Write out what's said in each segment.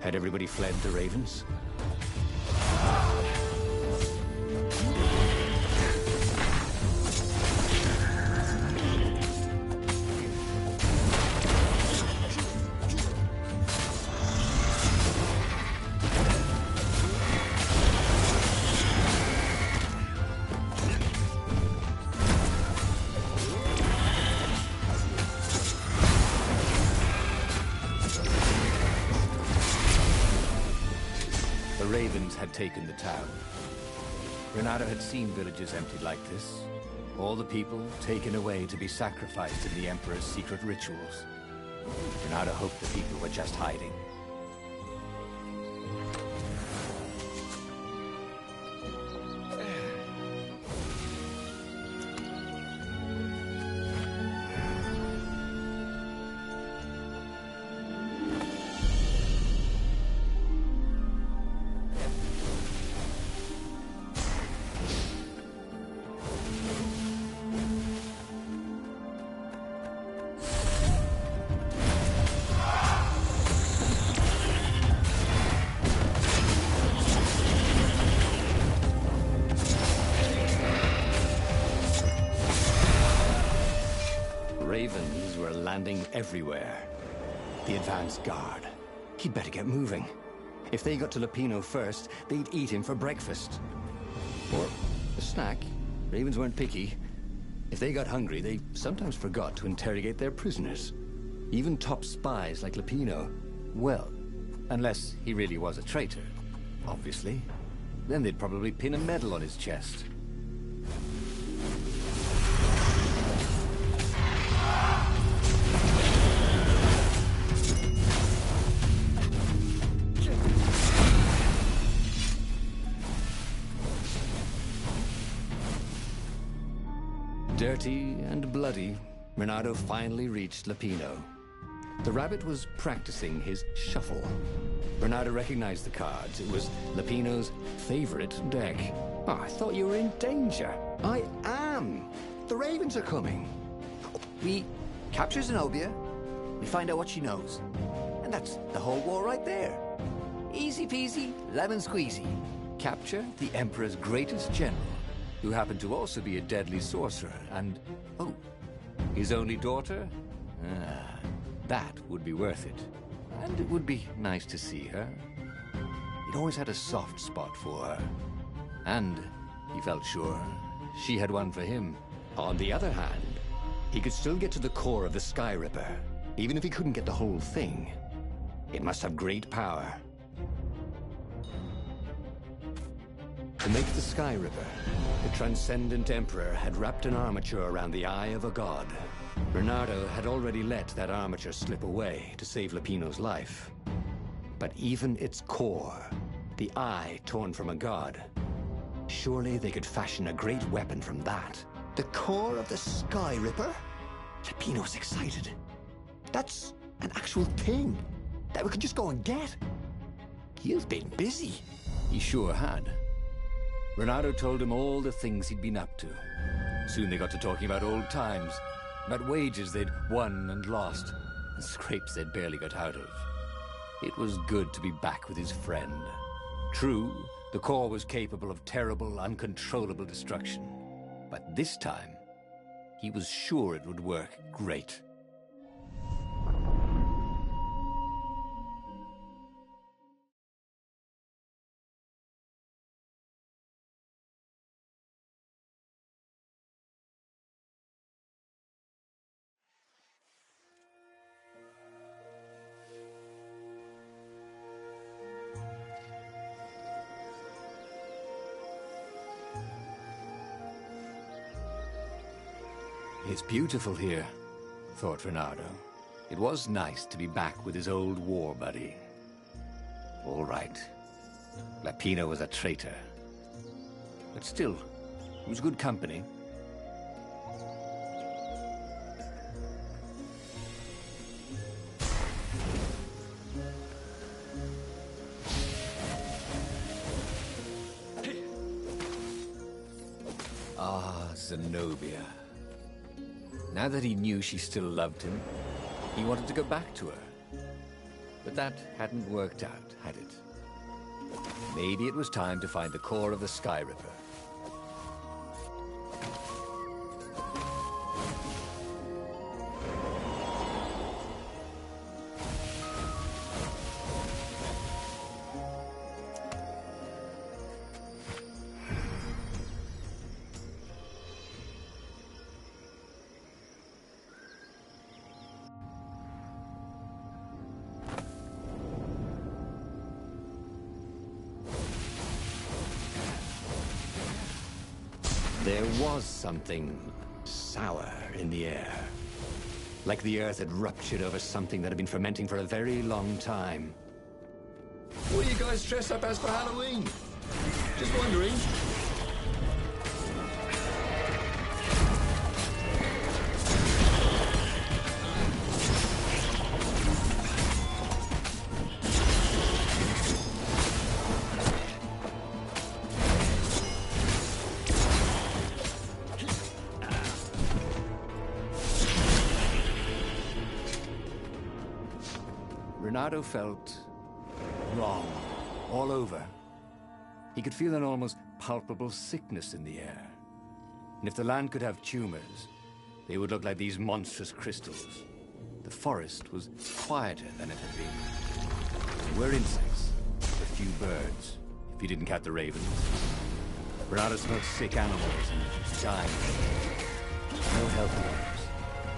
Had everybody fled the Ravens? The Ravens had taken the town. Renato had seen villages emptied like this. All the people taken away to be sacrificed in the Emperor's secret rituals. Renato hoped the people were just hiding. Ravens were landing everywhere. The advance guard. He'd better get moving. If they got to Lupino first, they'd eat him for breakfast. Or a snack. Ravens weren't picky. If they got hungry, they sometimes forgot to interrogate their prisoners. Even top spies like Lupino. Well, unless he really was a traitor, obviously. Then they'd probably pin a medal on his chest. Dirty and bloody, Renato finally reached Lupino. The rabbit was practicing his shuffle. Renato recognized the cards. It was Lupino's favorite deck. Oh, I thought you were in danger. I am. The Ravens are coming. We capture Zenobia, we find out what she knows. And that's the whole war right there. Easy peasy, lemon squeezy. Capture the Emperor's greatest general, who happened to also be a deadly sorcerer, and, oh, his only daughter? That would be worth it. And it would be nice to see her. He'd always had a soft spot for her. And he felt sure she had one for him. On the other hand, he could still get to the core of the Sky Ripper, even if he couldn't get the whole thing. It must have great power. To make the Sky Ripper, the Transcendent Emperor had wrapped an armature around the eye of a god. Renato had already let that armature slip away to save Lupino's life. But even its core, the eye torn from a god, surely they could fashion a great weapon from that. The core of the Sky Ripper? Lupino's excited. That's an actual thing that we could just go and get. You've been busy. He sure had. Renato told him all the things he'd been up to. Soon they got to talking about old times, about wages they'd won and lost, and scrapes they'd barely got out of. It was good to be back with his friend. True, the core was capable of terrible, uncontrollable destruction. But this time, he was sure it would work great. It's beautiful here, thought Renato. It was nice to be back with his old war buddy. All right. Lupino was a traitor. But still, it was good company. Ah, Zenobia. Now that he knew she still loved him, he wanted to go back to her. But that hadn't worked out, had it? Maybe it was time to find the core of the Sky Ripper. There was something sour in the air. Like the earth had ruptured over something that had been fermenting for a very long time. What are you guys dressed up as for Halloween? Just wondering. Renato felt wrong all over. He could feel an almost palpable sickness in the air. And if the land could have tumors, they would look like these monstrous crystals. The forest was quieter than it had been. There were insects, a few birds, if you didn't count the ravens. Renato smelled sick animals and dying. No healthy ones.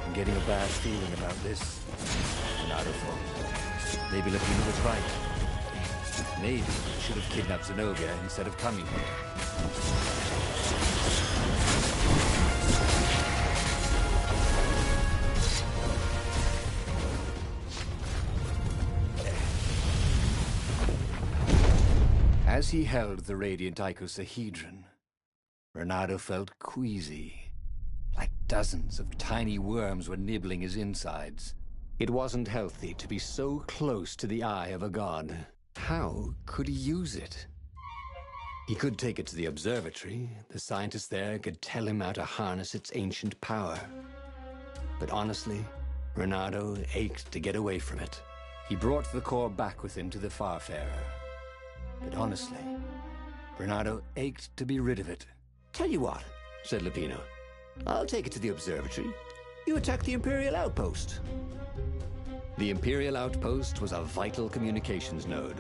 I'm getting a bad feeling about this, Renato thought. Maybe Lapino was right. Maybe he should have kidnapped Zenobia instead of coming here. As he held the radiant icosahedron, Renato felt queasy, like dozens of tiny worms were nibbling his insides. It wasn't healthy to be so close to the eye of a god. How could he use it? He could take it to the observatory. The scientists there could tell him how to harness its ancient power. But honestly, Renato ached to get away from it. He brought the core back with him to the Farfarer. But honestly, Renato ached to be rid of it. Tell you what, said Lapino. I'll take it to the observatory. You attack the Imperial outpost. The Imperial outpost was a vital communications node.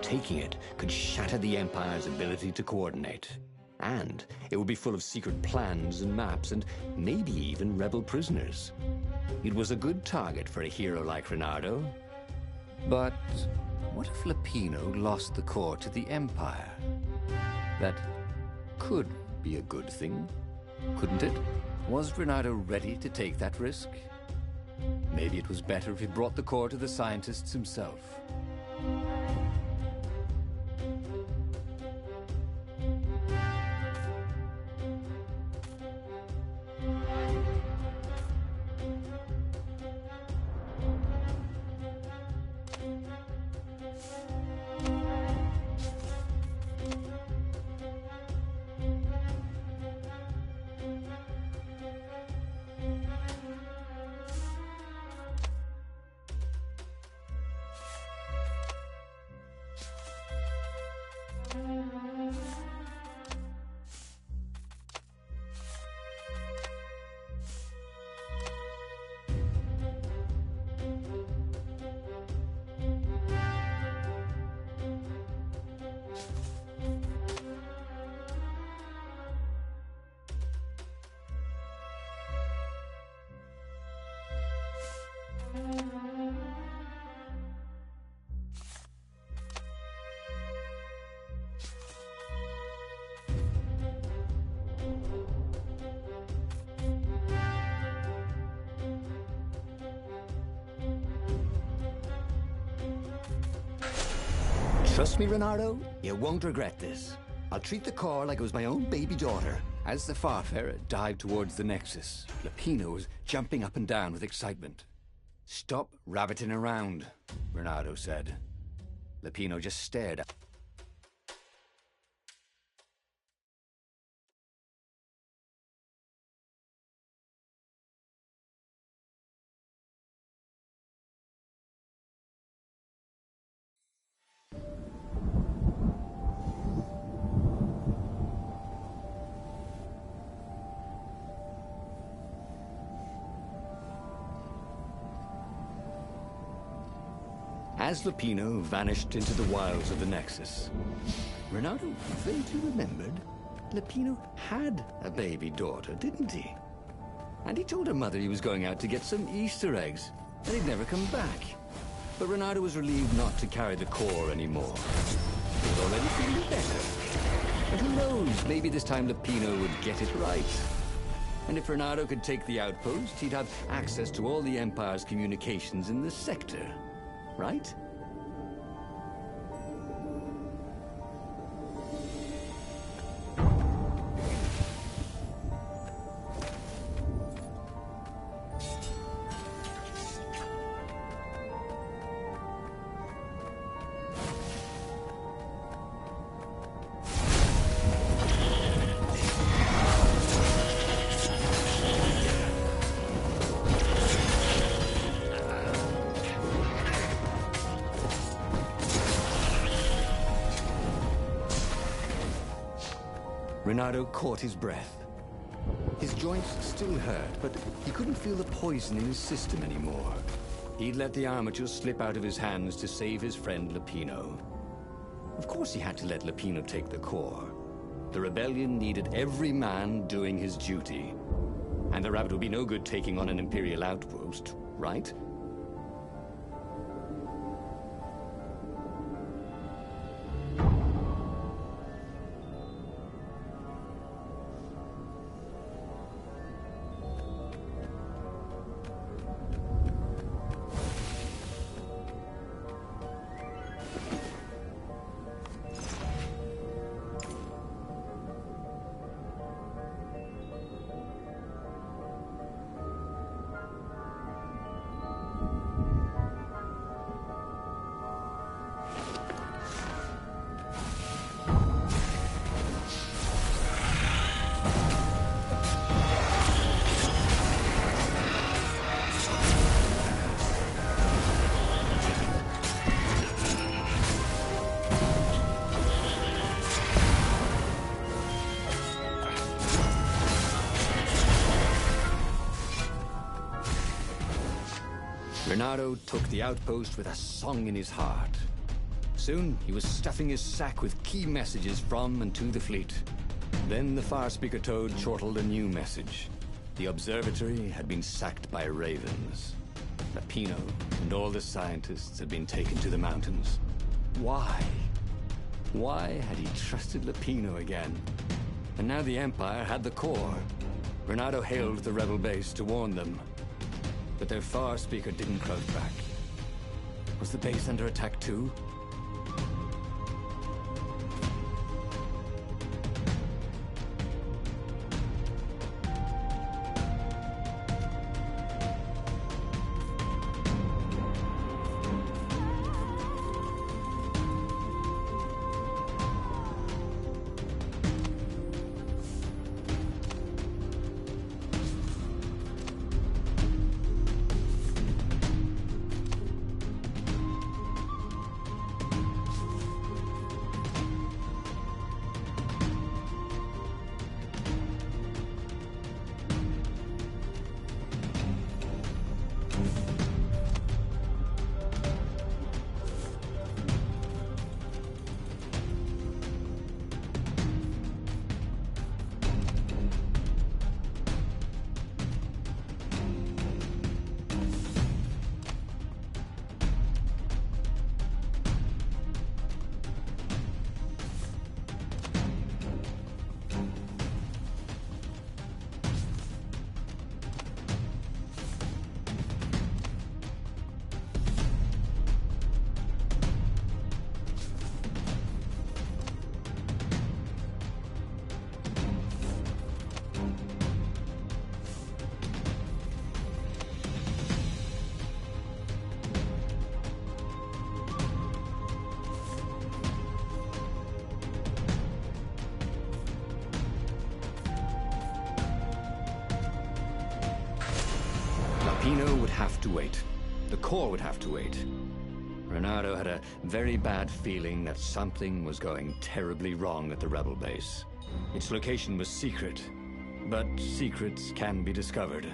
Taking it could shatter the Empire's ability to coordinate. And it would be full of secret plans and maps and maybe even rebel prisoners. It was a good target for a hero like Renato. But what if Lapino lost the core to the Empire? That could be a good thing, couldn't it? Was Renato ready to take that risk? Maybe it was better if he brought the core to the scientists himself. Trust me, Renato, you won't regret this. I'll treat the core like it was my own baby daughter. As the Farfarer dived towards the Nexus, Lapino was jumping up and down with excitement. "Stop rabbiting around," Renato said. Lapino just stared. As Lupino vanished into the wilds of the Nexus, Renato vaguely remembered Lupino had a baby daughter, didn't he? And he told her mother he was going out to get some Easter eggs, and he'd never come back. But Renato was relieved not to carry the core anymore. He was already feeling better. And who knows, maybe this time Lupino would get it right. And if Renato could take the outpost, he'd have access to all the Empire's communications in the sector. Right? Renato caught his breath. His joints still hurt, but he couldn't feel the poison in his system anymore. He'd let the armature slip out of his hands to save his friend Lupino. Of course he had to let Lupino take the core. The rebellion needed every man doing his duty. And the rabbit would be no good taking on an Imperial outpost, right? Renato took the outpost with a song in his heart. Soon, he was stuffing his sack with key messages from and to the fleet. Then the far speaker toad chortled a new message. The observatory had been sacked by ravens. Lupino and all the scientists had been taken to the mountains. Why? Why had he trusted Lupino again? And now the Empire had the core. Renato hailed the rebel base to warn them. But their far speaker didn't crouch back. Was the base under attack too? Lupino would have to wait. The core would have to wait. Renato had a very bad feeling that something was going terribly wrong at the rebel base. Its location was secret, but secrets can be discovered.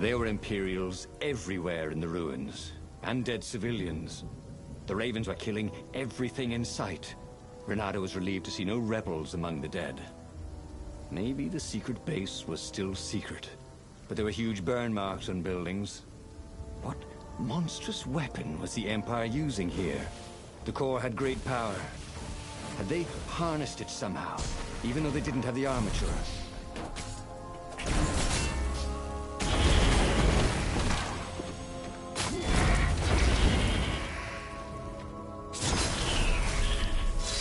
There were Imperials everywhere in the ruins, and dead civilians. The Ravens were killing everything in sight. Renato was relieved to see no rebels among the dead. Maybe the secret base was still secret, but there were huge burn marks on buildings. What monstrous weapon was the Empire using here? The core had great power. Had they harnessed it somehow, even though they didn't have the armature?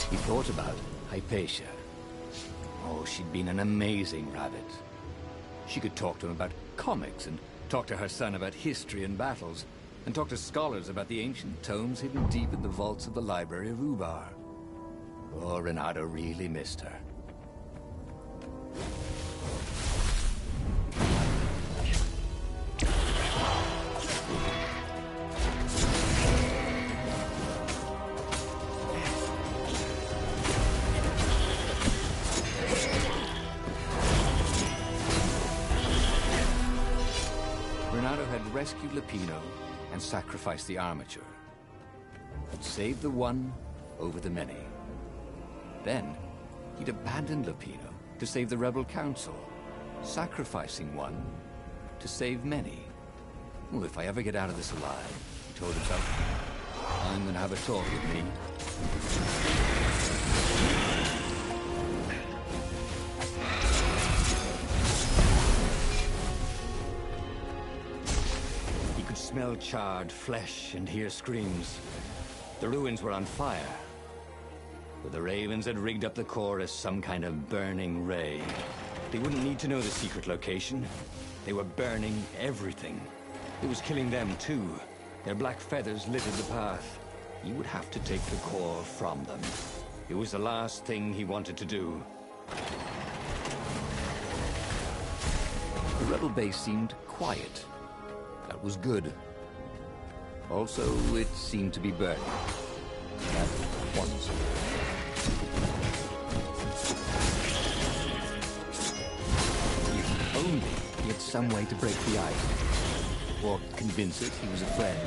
He thought about Hypatia. Oh, she'd been an amazing rabbit. She could talk to him about comics, and talk to her son about history and battles, and talk to scholars about the ancient tomes hidden deep in the vaults of the Library of Ubar. Oh, Renato really missed her. Renato had rescued Lupino and sacrificed the armature. Had saved the one over the many. Then, he'd abandoned Lupino to save the Rebel Council, sacrificing one to save many. Well, if I ever get out of this alive, he told himself, I'm gonna have a talk with me. He could smell charred flesh and hear screams. The ruins were on fire. But the Ravens had rigged up the core as some kind of burning ray. They wouldn't need to know the secret location. They were burning everything. It was killing them too. Their black feathers littered the path. He would have to take the core from them. It was the last thing he wanted to do. The rebel base seemed quiet. That was good. Also, it seemed to be burning. That once. If only he had some way to break the ice, or convince it he was a friend.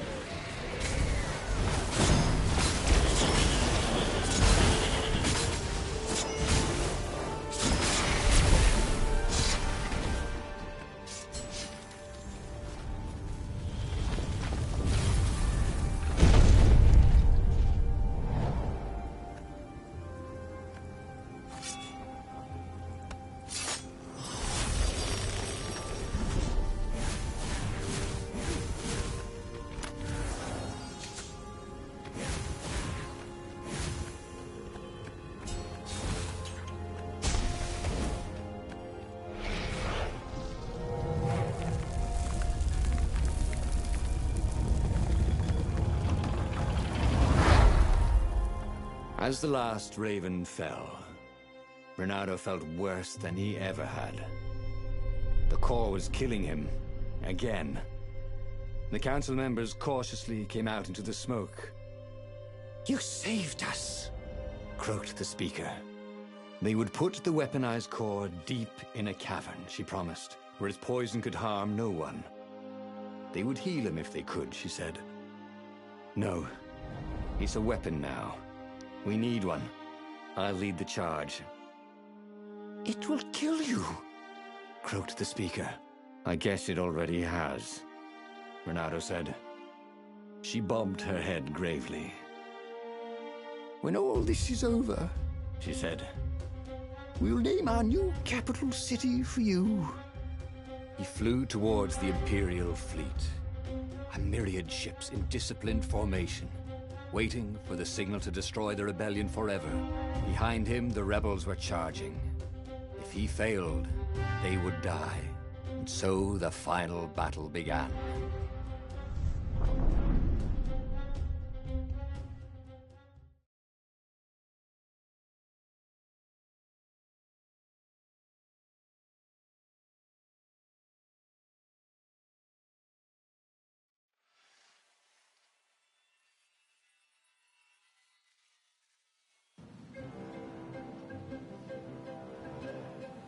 As the last Raven fell, Renato felt worse than he ever had. The core was killing him, again. The council members cautiously came out into the smoke. "You saved us," croaked the speaker. They would put the weaponized core deep in a cavern, she promised, where its poison could harm no one. They would heal him if they could, she said. No, he's a weapon now. We need one. I'll lead the charge. "It will kill you," croaked the speaker. "I guess it already has," Renato said. She bobbed her head gravely. "When all this is over," she said, "we'll name our new capital city for you." He flew towards the Imperial fleet. A myriad ships in disciplined formation, waiting for the signal to destroy the rebellion forever. Behind him, the rebels were charging. If he failed, they would die. And so the final battle began.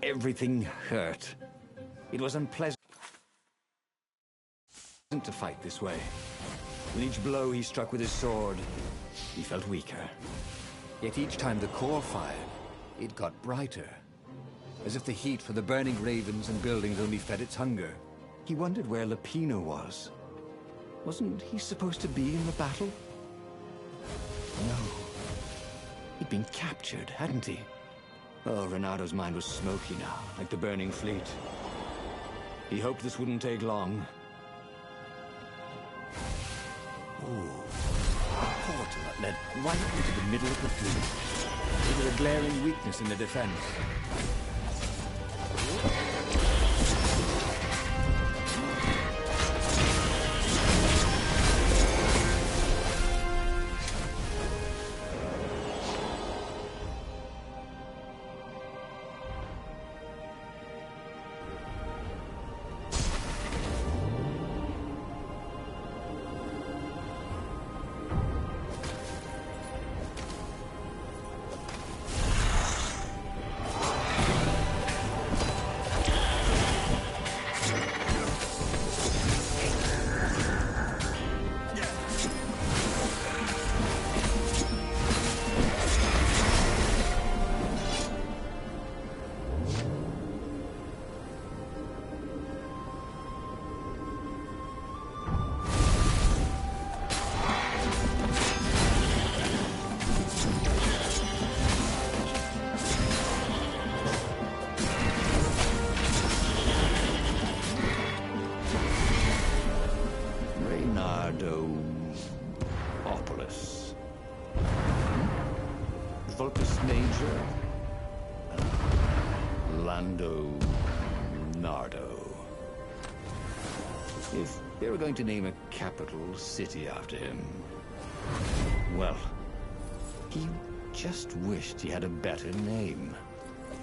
Everything hurt. It was unpleasant. To fight this way. With each blow he struck with his sword, he felt weaker. Yet each time the core fired, it got brighter. As if the heat from the burning ravens and buildings only fed its hunger. He wondered where Lapino was. Wasn't he supposed to be in the battle? No. He'd been captured, hadn't he? Oh, Renado's mind was smoky now, like the burning fleet. He hoped this wouldn't take long. Ooh. A portal that led right into the middle of the fleet. It was a glaring weakness in the defense. If they were going to name a capital city after him, well, he just wished he had a better name.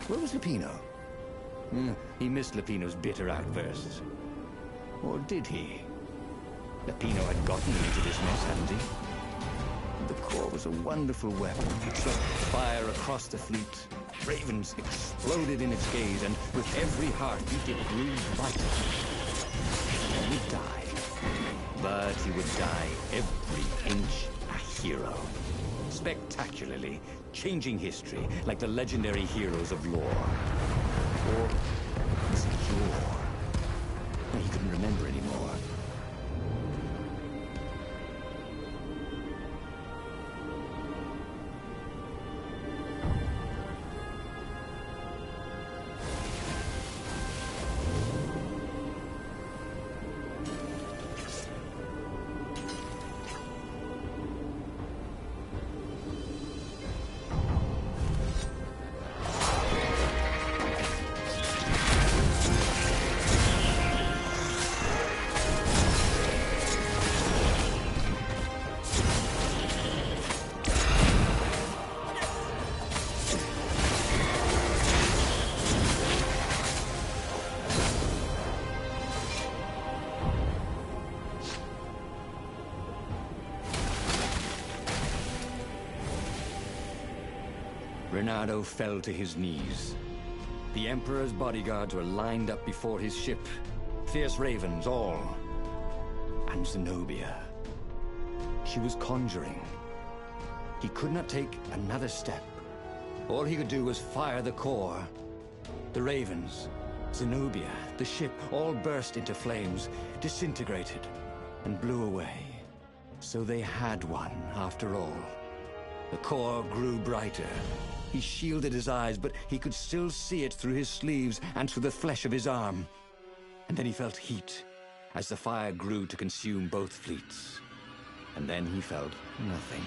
Where was Lapino? He missed Lapino's bitter outbursts. Or did he? Lapino had gotten him into this mess, hadn't he? The core was a wonderful weapon. It swept fire across the fleet. Ravens exploded in its gaze, and with every heartbeat it grew brighter. He would die. But he would die every inch a hero. Spectacularly, changing history like the legendary heroes of lore. Or was it yore? He couldn't remember anymore. Renado fell to his knees. The Emperor's bodyguards were lined up before his ship. Fierce ravens, all. And Zenobia. She was conjuring. He could not take another step. All he could do was fire the core. The ravens, Zenobia, the ship, all burst into flames, disintegrated, and blew away. So they had one, after all. The core grew brighter. He shielded his eyes, but he could still see it through his sleeves and through the flesh of his arm. And then he felt heat, as the fire grew to consume both fleets. And then he felt nothing.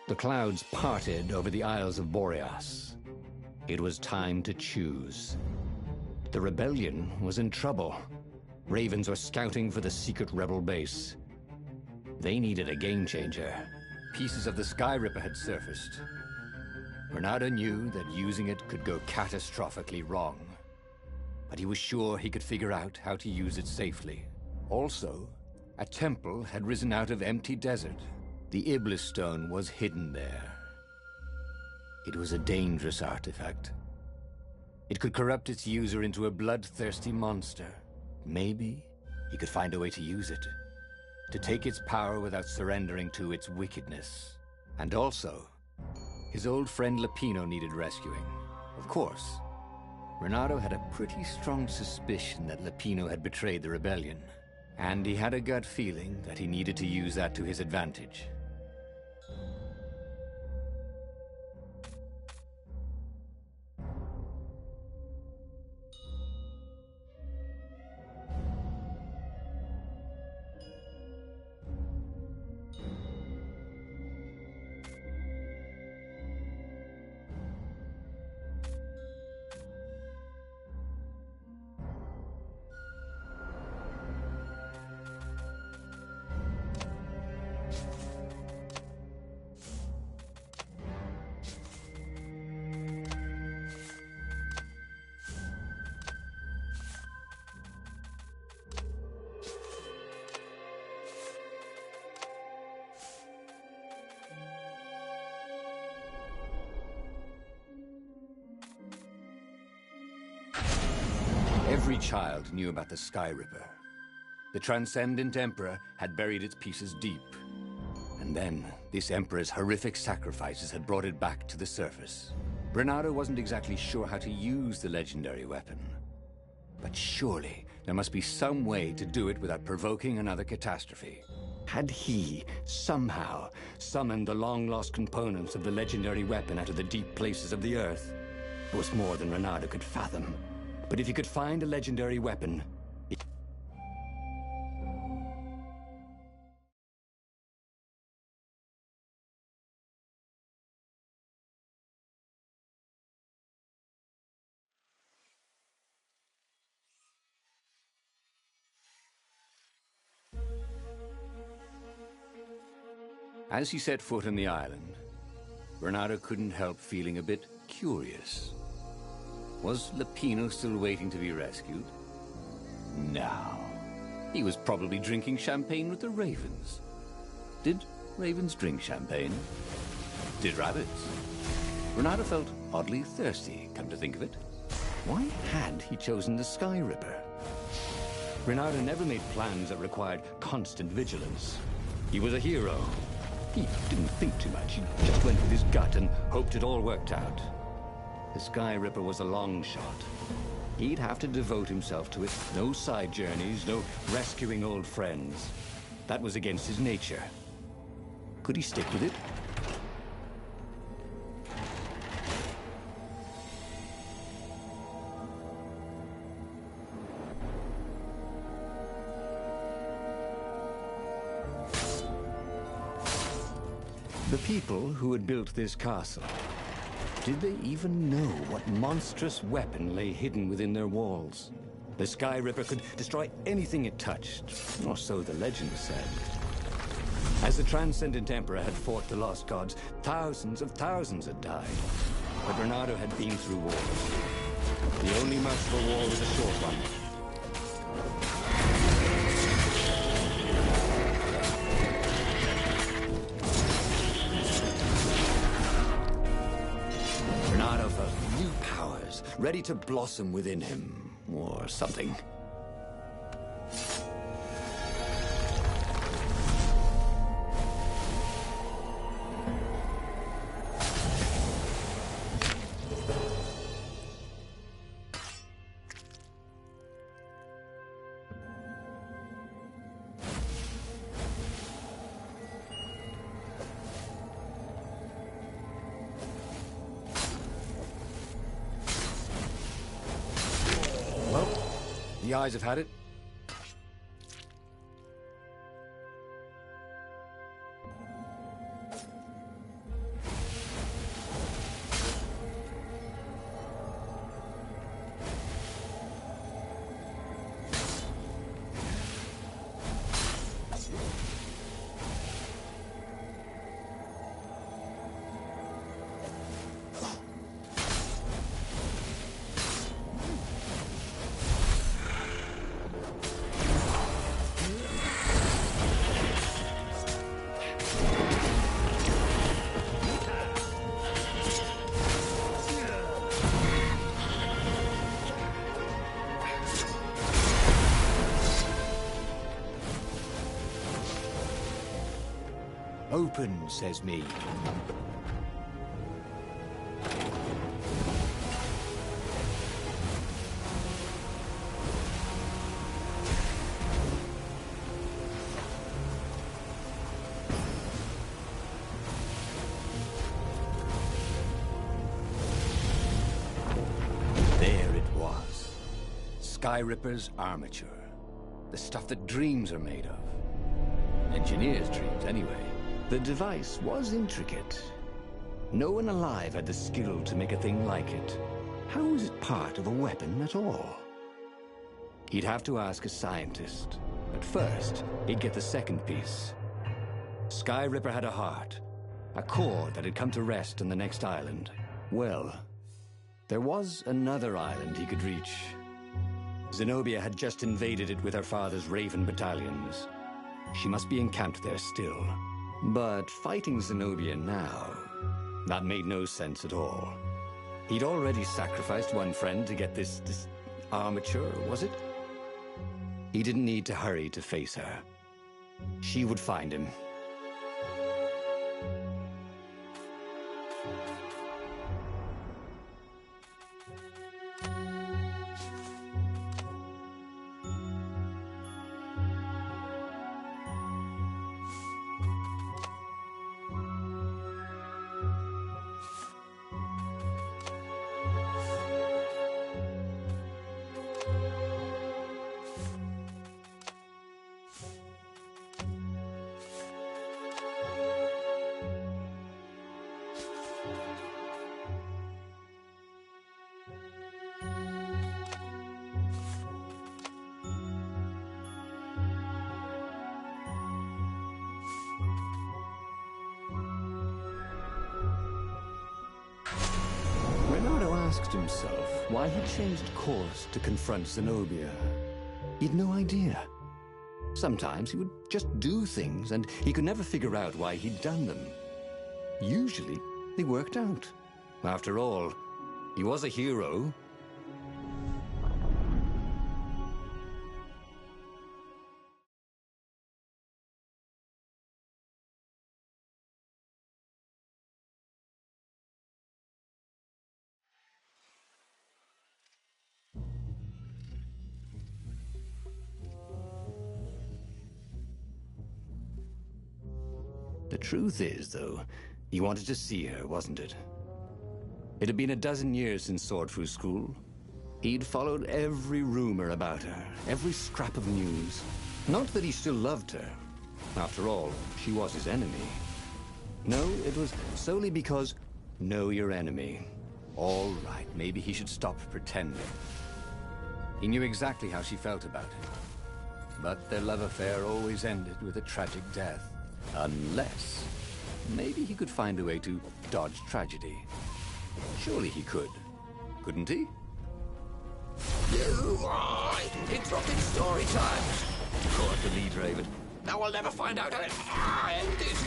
The clouds parted over the Isles of Boreas. It was time to choose. The rebellion was in trouble. Ravens were scouting for the secret rebel base. They needed a game changer. Pieces of the Sky Ripper had surfaced. Bernardo knew that using it could go catastrophically wrong. But he was sure he could figure out how to use it safely. Also, a temple had risen out of empty desert. The Iblis stone was hidden there. It was a dangerous artifact. It could corrupt its user into a bloodthirsty monster. Maybe he could find a way to use it, to take its power without surrendering to its wickedness. And also, his old friend Lapino needed rescuing. Of course, Bernardo had a pretty strong suspicion that Lapino had betrayed the rebellion, and he had a gut feeling that he needed to use that to his advantage. Every child knew about the Sky Ripper. The Transcendent Emperor had buried its pieces deep. And then, this Emperor's horrific sacrifices had brought it back to the surface. Bernardo wasn't exactly sure how to use the legendary weapon. But surely, there must be some way to do it without provoking another catastrophe. Had he, somehow, summoned the long-lost components of the legendary weapon out of the deep places of the Earth? It was more than Bernardo could fathom. But if he could find a legendary weapon... As he set foot on the island, Bernardo couldn't help feeling a bit curious. Was Lapino still waiting to be rescued? No. He was probably drinking champagne with the ravens. Did ravens drink champagne? Did rabbits? Bernardo felt oddly thirsty, come to think of it. Why had he chosen the Sky Ripper? Bernardo never made plans that required constant vigilance. He was a hero. He didn't think too much. He just went with his gut and hoped it all worked out. The Sky Ripper was a long shot. He'd have to devote himself to it. No side journeys, no rescuing old friends. That was against his nature. Could he stick with it? The people who had built this castle, did they even know what monstrous weapon lay hidden within their walls? The Sky Ripper could destroy anything it touched, or so the legend said. As the Transcendent Emperor had fought the lost gods, thousands of thousands had died. But Bernardo had been through wars. The only merciful war was a short one. Bernardo felt new powers, ready to blossom within him, or something. The eyes have had it. Open, says me. There it was. Sky Ripper's armature. The stuff that dreams are made of. Engineers' dreams, anyway. The device was intricate. No one alive had the skill to make a thing like it. How was it part of a weapon at all? He'd have to ask a scientist. But first, he'd get the second piece. Sky Ripper had a heart. A core that had come to rest on the next island. Well, there was another island he could reach. Zenobia had just invaded it with her father's Raven battalions. She must be encamped there still. But fighting Zenobia now, that made no sense at all. He'd already sacrificed one friend to get this armature, was it? He didn't need to hurry to face her. She would find him. Asked himself why he changed course to confront Zenobia. He'd no idea. Sometimes he would just do things, and he could never figure out why he'd done them. Usually, they worked out. After all, he was a hero. The truth is, though, he wanted to see her, wasn't it? It had been a dozen years since Swordfu School. He'd followed every rumor about her, every scrap of news. Not that he still loved her. After all, she was his enemy. No, it was solely because, know your enemy. All right, maybe he should stop pretending. He knew exactly how she felt about him. But their love affair always ended with a tragic death. Unless, maybe he could find a way to dodge tragedy. Surely he could, couldn't he? You are interrupting story time. Caught the lead, Raven. Now I'll never find out how it ended.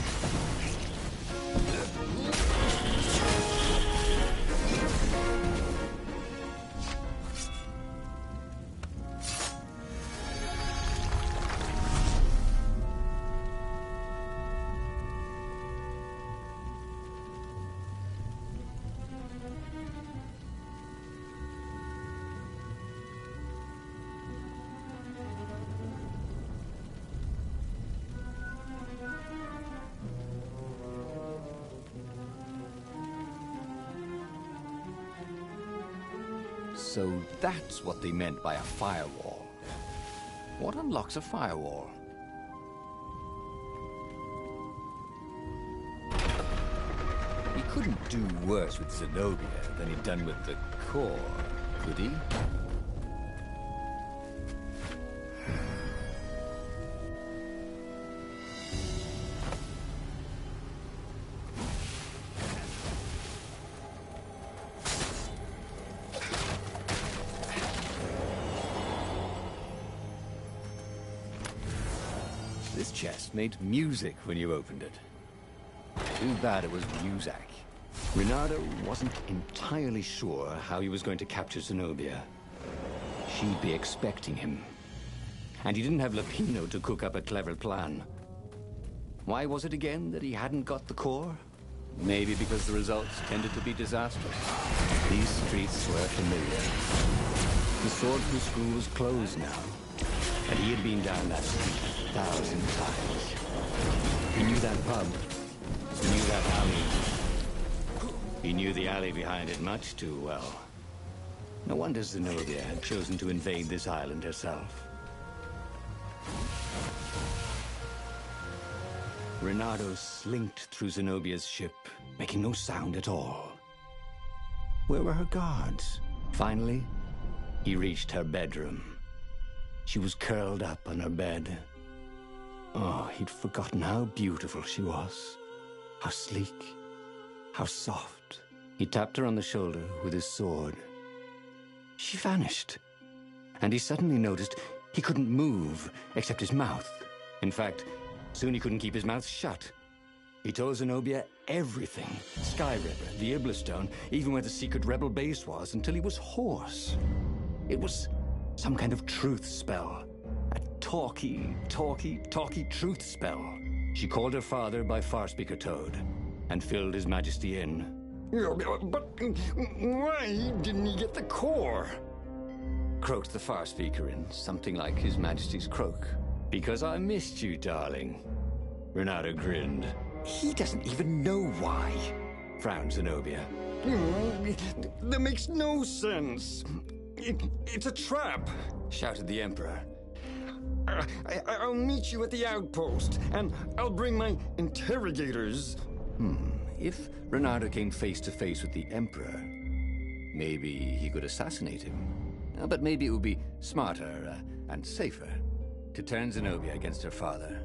So that's what they meant by a firewall. What unlocks a firewall? He couldn't do worse with Zenobia than he'd done with the core, could he? This chest made music when you opened it. Too bad it was Muzak. Reynardo wasn't entirely sure how he was going to capture Zenobia. She'd be expecting him. And he didn't have Lapino to cook up a clever plan. Why was it again that he hadn't got the core? Maybe because the results tended to be disastrous. These streets were familiar. The swordfish school was closed now, and he had been down that street 1,000 times. He knew that pub. He knew that alley. He knew the alley behind it much too well. No wonder Zenobia had chosen to invade this island herself. Renato slinked through Zenobia's ship, making no sound at all. Where were her guards? Finally, he reached her bedroom. She was curled up on her bed. Oh, he'd forgotten how beautiful she was. How sleek. How soft. He tapped her on the shoulder with his sword. She vanished. And he suddenly noticed he couldn't move except his mouth. In fact, soon he couldn't keep his mouth shut. He told Zenobia everything. Sky Ripper, the Iblistone, even where the secret rebel base was, until he was hoarse. It was some kind of truth spell. A talky truth spell. She called her father by Farspeaker Toad and filled His Majesty in. But why didn't he get the core? Croaked the Farspeaker in something like His Majesty's croak. Because I missed you, darling. Renato grinned. He doesn't even know why, frowned Zenobia. That makes no sense. It's a trap, shouted the Emperor. I'll meet you at the outpost, and I'll bring my interrogators. If Renato came face to face with the Emperor, maybe he could assassinate him. But maybe it would be smarter and safer to turn Zenobia against her father.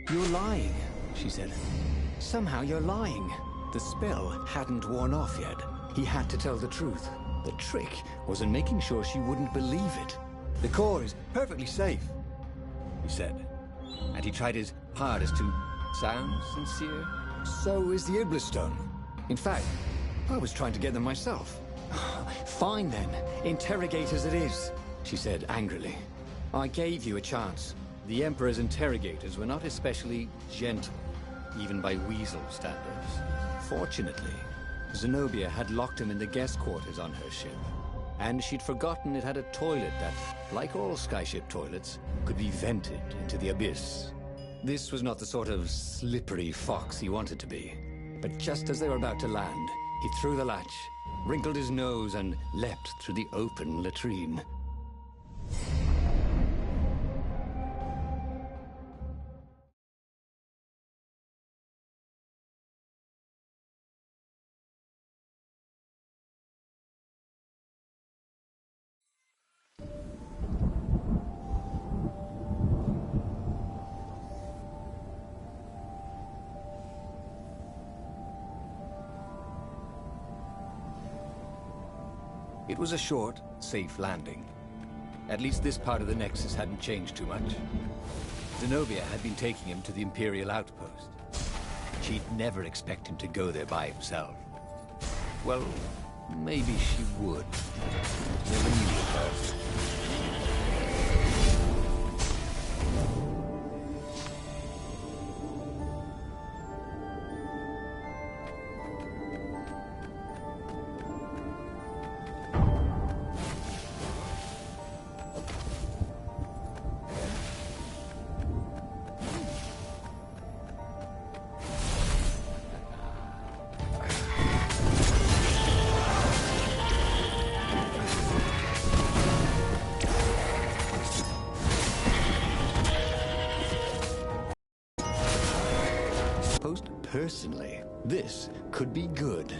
You're lying, she said. Somehow you're lying. The spell hadn't worn off yet. He had to tell the truth. The trick was in making sure she wouldn't believe it. The core is perfectly safe, he said. And he tried his hardest to sound sincere. So is the Iblistone. In fact, I was trying to get them myself. Fine then, interrogators it is, she said angrily. I gave you a chance. The Emperor's interrogators were not especially gentle, even by weasel standards. Fortunately, Zenobia had locked him in the guest quarters on her ship, and she'd forgotten it had a toilet that, like all skyship toilets, could be vented into the abyss. This was not the sort of slippery fox he wanted to be, but just as they were about to land, he threw the latch, wrinkled his nose, and leapt through the open latrine. It was a short, safe landing. At least this part of the Nexus hadn't changed too much. Zenobia had been taking him to the Imperial outpost. She'd never expect him to go there by himself. Well, maybe she would. Never knew with her. Post personally, this could be good.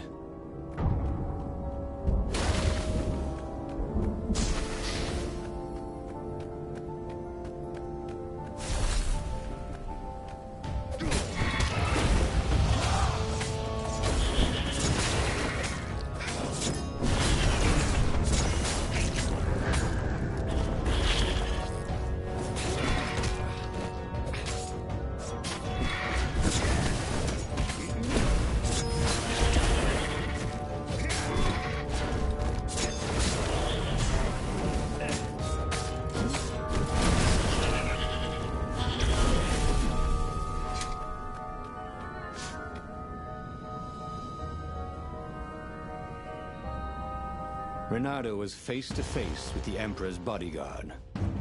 Renato was face to face with the Emperor's bodyguard.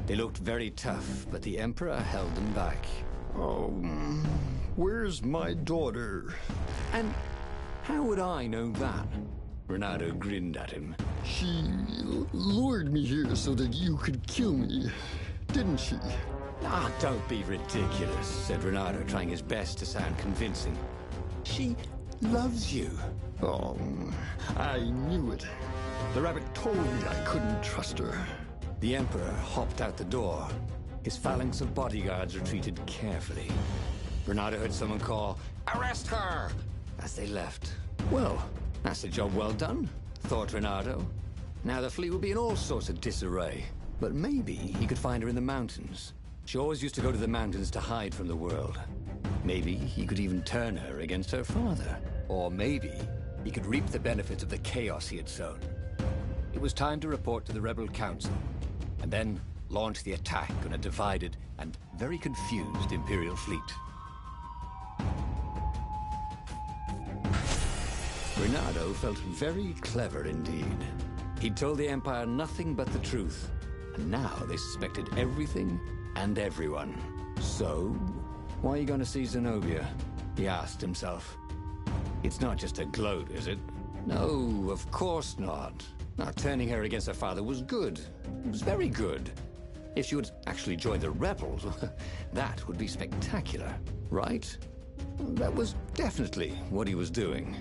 They looked very tough, but the Emperor held them back. Oh, where's my daughter? And how would I know that? Renato grinned at him. She lured me here so that you could kill me, didn't she? Ah, don't be ridiculous, said Renato, trying his best to sound convincing. She loves you. Oh, I knew it. The rabbit told me I couldn't trust her. The Emperor hopped out the door. His phalanx of bodyguards retreated carefully. Renato heard someone call, "Arrest her!" as they left. Well, that's a job well done, thought Renato. Now the fleet would be in all sorts of disarray. But maybe he could find her in the mountains. She always used to go to the mountains to hide from the world. Maybe he could even turn her against her father. Or maybe he could reap the benefits of the chaos he had sown. It was time to report to the Rebel Council, and then launch the attack on a divided and very confused Imperial fleet. Renato felt very clever indeed. He'd told the Empire nothing but the truth, and now they suspected everything and everyone. So, why are you going to see Zenobia? He asked himself. It's not just a gloat, is it? No, of course not. Now, turning her against her father was good. It was very good. If she would actually join the rebels, that would be spectacular, right? That was definitely what he was doing.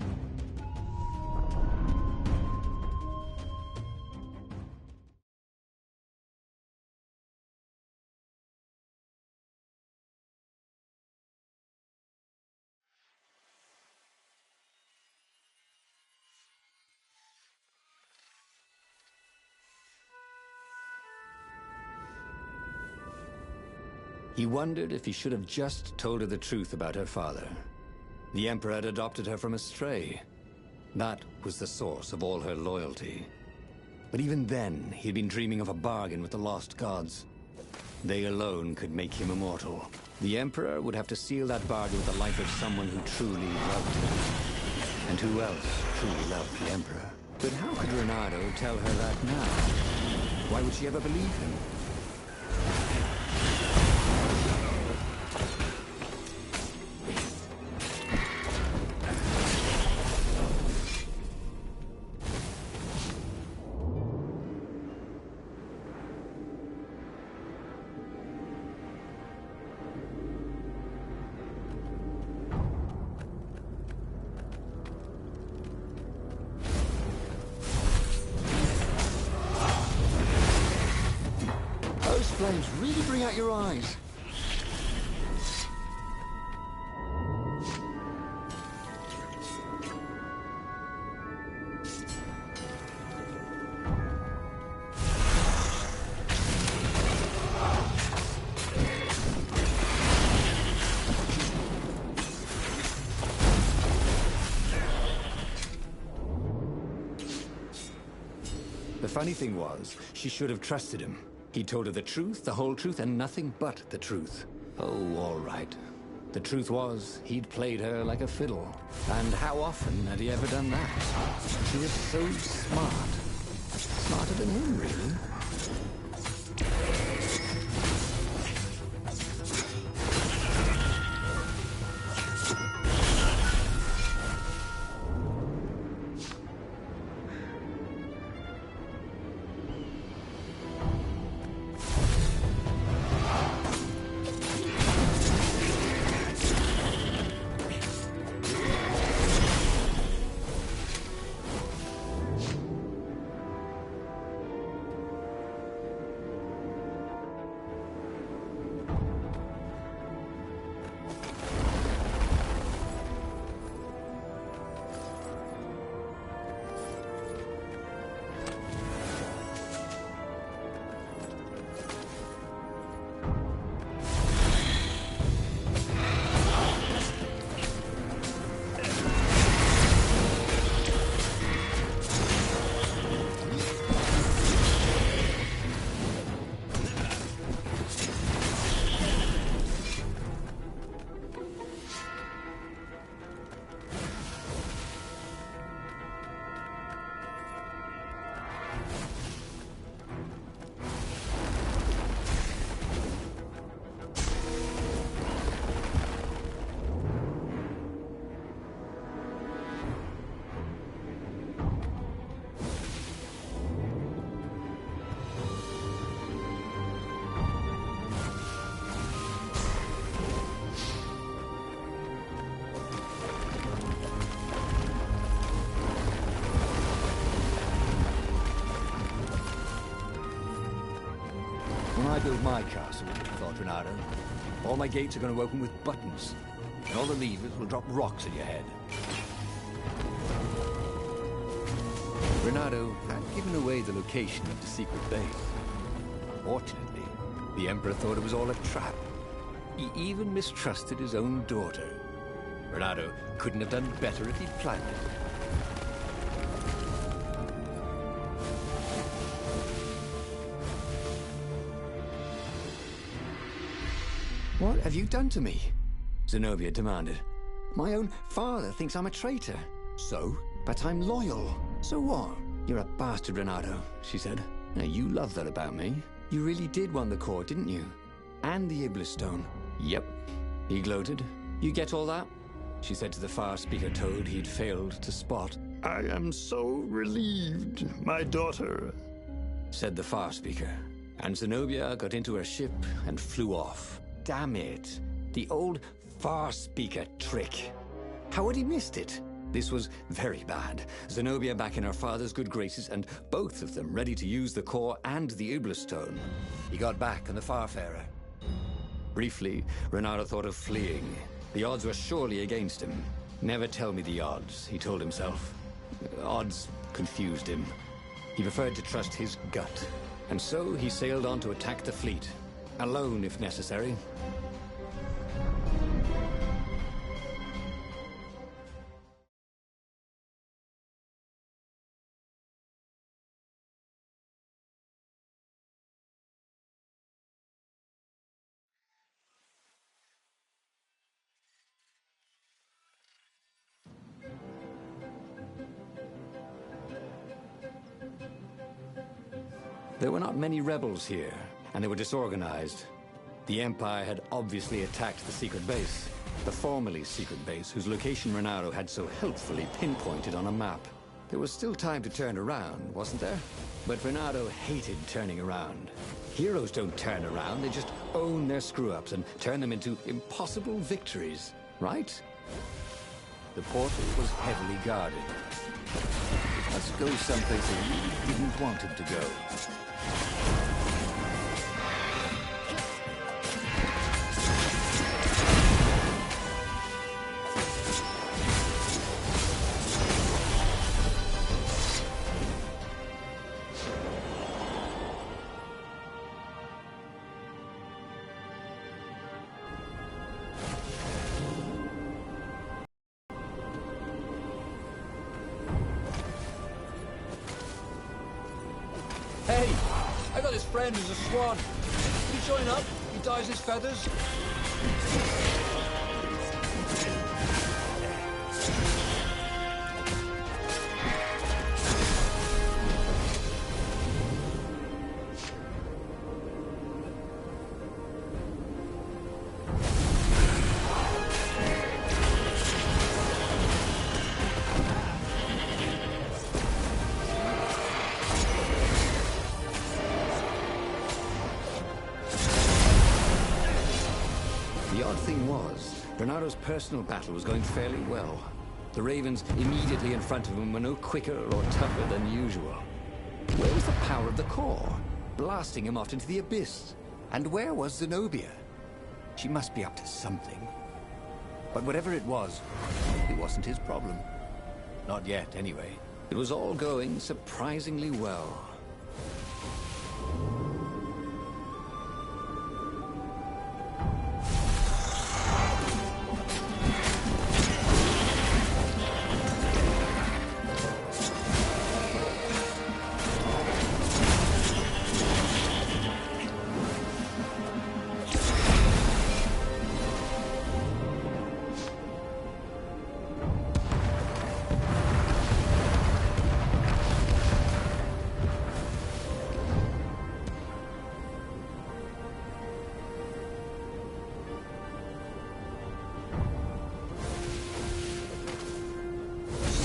He wondered if he should have just told her the truth about her father. The Emperor had adopted her from a stray. That was the source of all her loyalty. But even then, he'd been dreaming of a bargain with the lost gods. They alone could make him immortal. The Emperor would have to seal that bargain with the life of someone who truly loved him. And who else truly loved the Emperor? But how could Renato tell her that now? Why would she ever believe him? Flames really bring out your eyes. The funny thing was, she should have trusted him. He told her the truth, the whole truth, and nothing but the truth. Oh, all right. The truth was, he'd played her like a fiddle. And how often had he ever done that? She was so smart. Smarter than him, really. build my castle, thought Renato. All my gates are going to open with buttons, and all the levers will drop rocks at your head. Renato had given away the location of the secret base. Fortunately, the Emperor thought it was all a trap. He even mistrusted his own daughter. Renato couldn't have done better if he'd planned it. What have you done to me? Zenobia demanded. My own father thinks I'm a traitor. So? But I'm loyal. So what? You're a bastard, Renato, she said. Now, you love that about me. You really did want the core, didn't you? And the Iblis stone. Yep, he gloated. You get all that? She said to the far speaker toad he'd failed to spot. I am so relieved, my daughter, said the far speaker. And Zenobia got into her ship and flew off. Damn it. The old far speaker trick. How had he missed it? This was very bad. Zenobia back in her father's good graces, and both of them ready to use the core and the Iblis stone. He got back on the Farfarer. Briefly, Renato thought of fleeing. The odds were surely against him. Never tell me the odds, he told himself. Odds confused him. He preferred to trust his gut. And so he sailed on to attack the fleet. Alone, if necessary. There were not many rebels here, and they were disorganized. The Empire had obviously attacked the secret base, the formerly secret base whose location Renato had so helpfully pinpointed on a map. There was still time to turn around, wasn't there? But Renato hated turning around. Heroes don't turn around, they just own their screw-ups and turn them into impossible victories, right? The portal was heavily guarded. Let's go someplace he didn't want him to go. Hey, I got this friend who's a swan. Can you join up? He dyes his feathers. The odd thing was, Bernardo's personal battle was going fairly well. The Ravens immediately in front of him were no quicker or tougher than usual. Where was the power of the core? Blasting him off into the abyss. And where was Zenobia? She must be up to something. But whatever it wasn't his problem. Not yet, anyway. It was all going surprisingly well.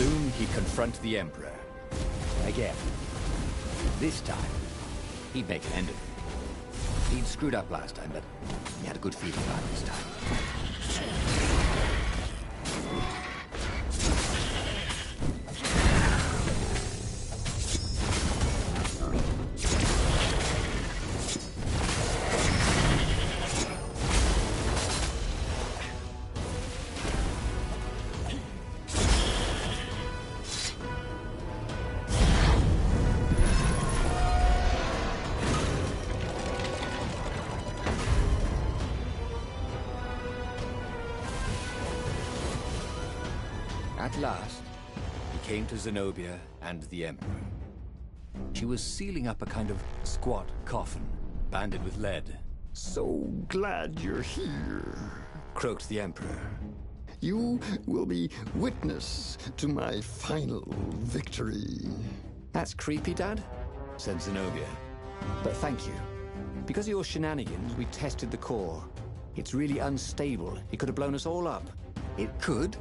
Soon he'd confront the Emperor. Again. This time, he'd make an end of it. He'd screwed up last time, but he had a good feeling about it this time. At last, he came to Zenobia and the Emperor. She was sealing up a kind of squat coffin, banded with lead. So glad you're here. Croaked the Emperor. You will be witness to my final victory. That's creepy, Dad, said Zenobia. But thank you. Because of your shenanigans, we tested the core. It's really unstable. It could have blown us all up. It could,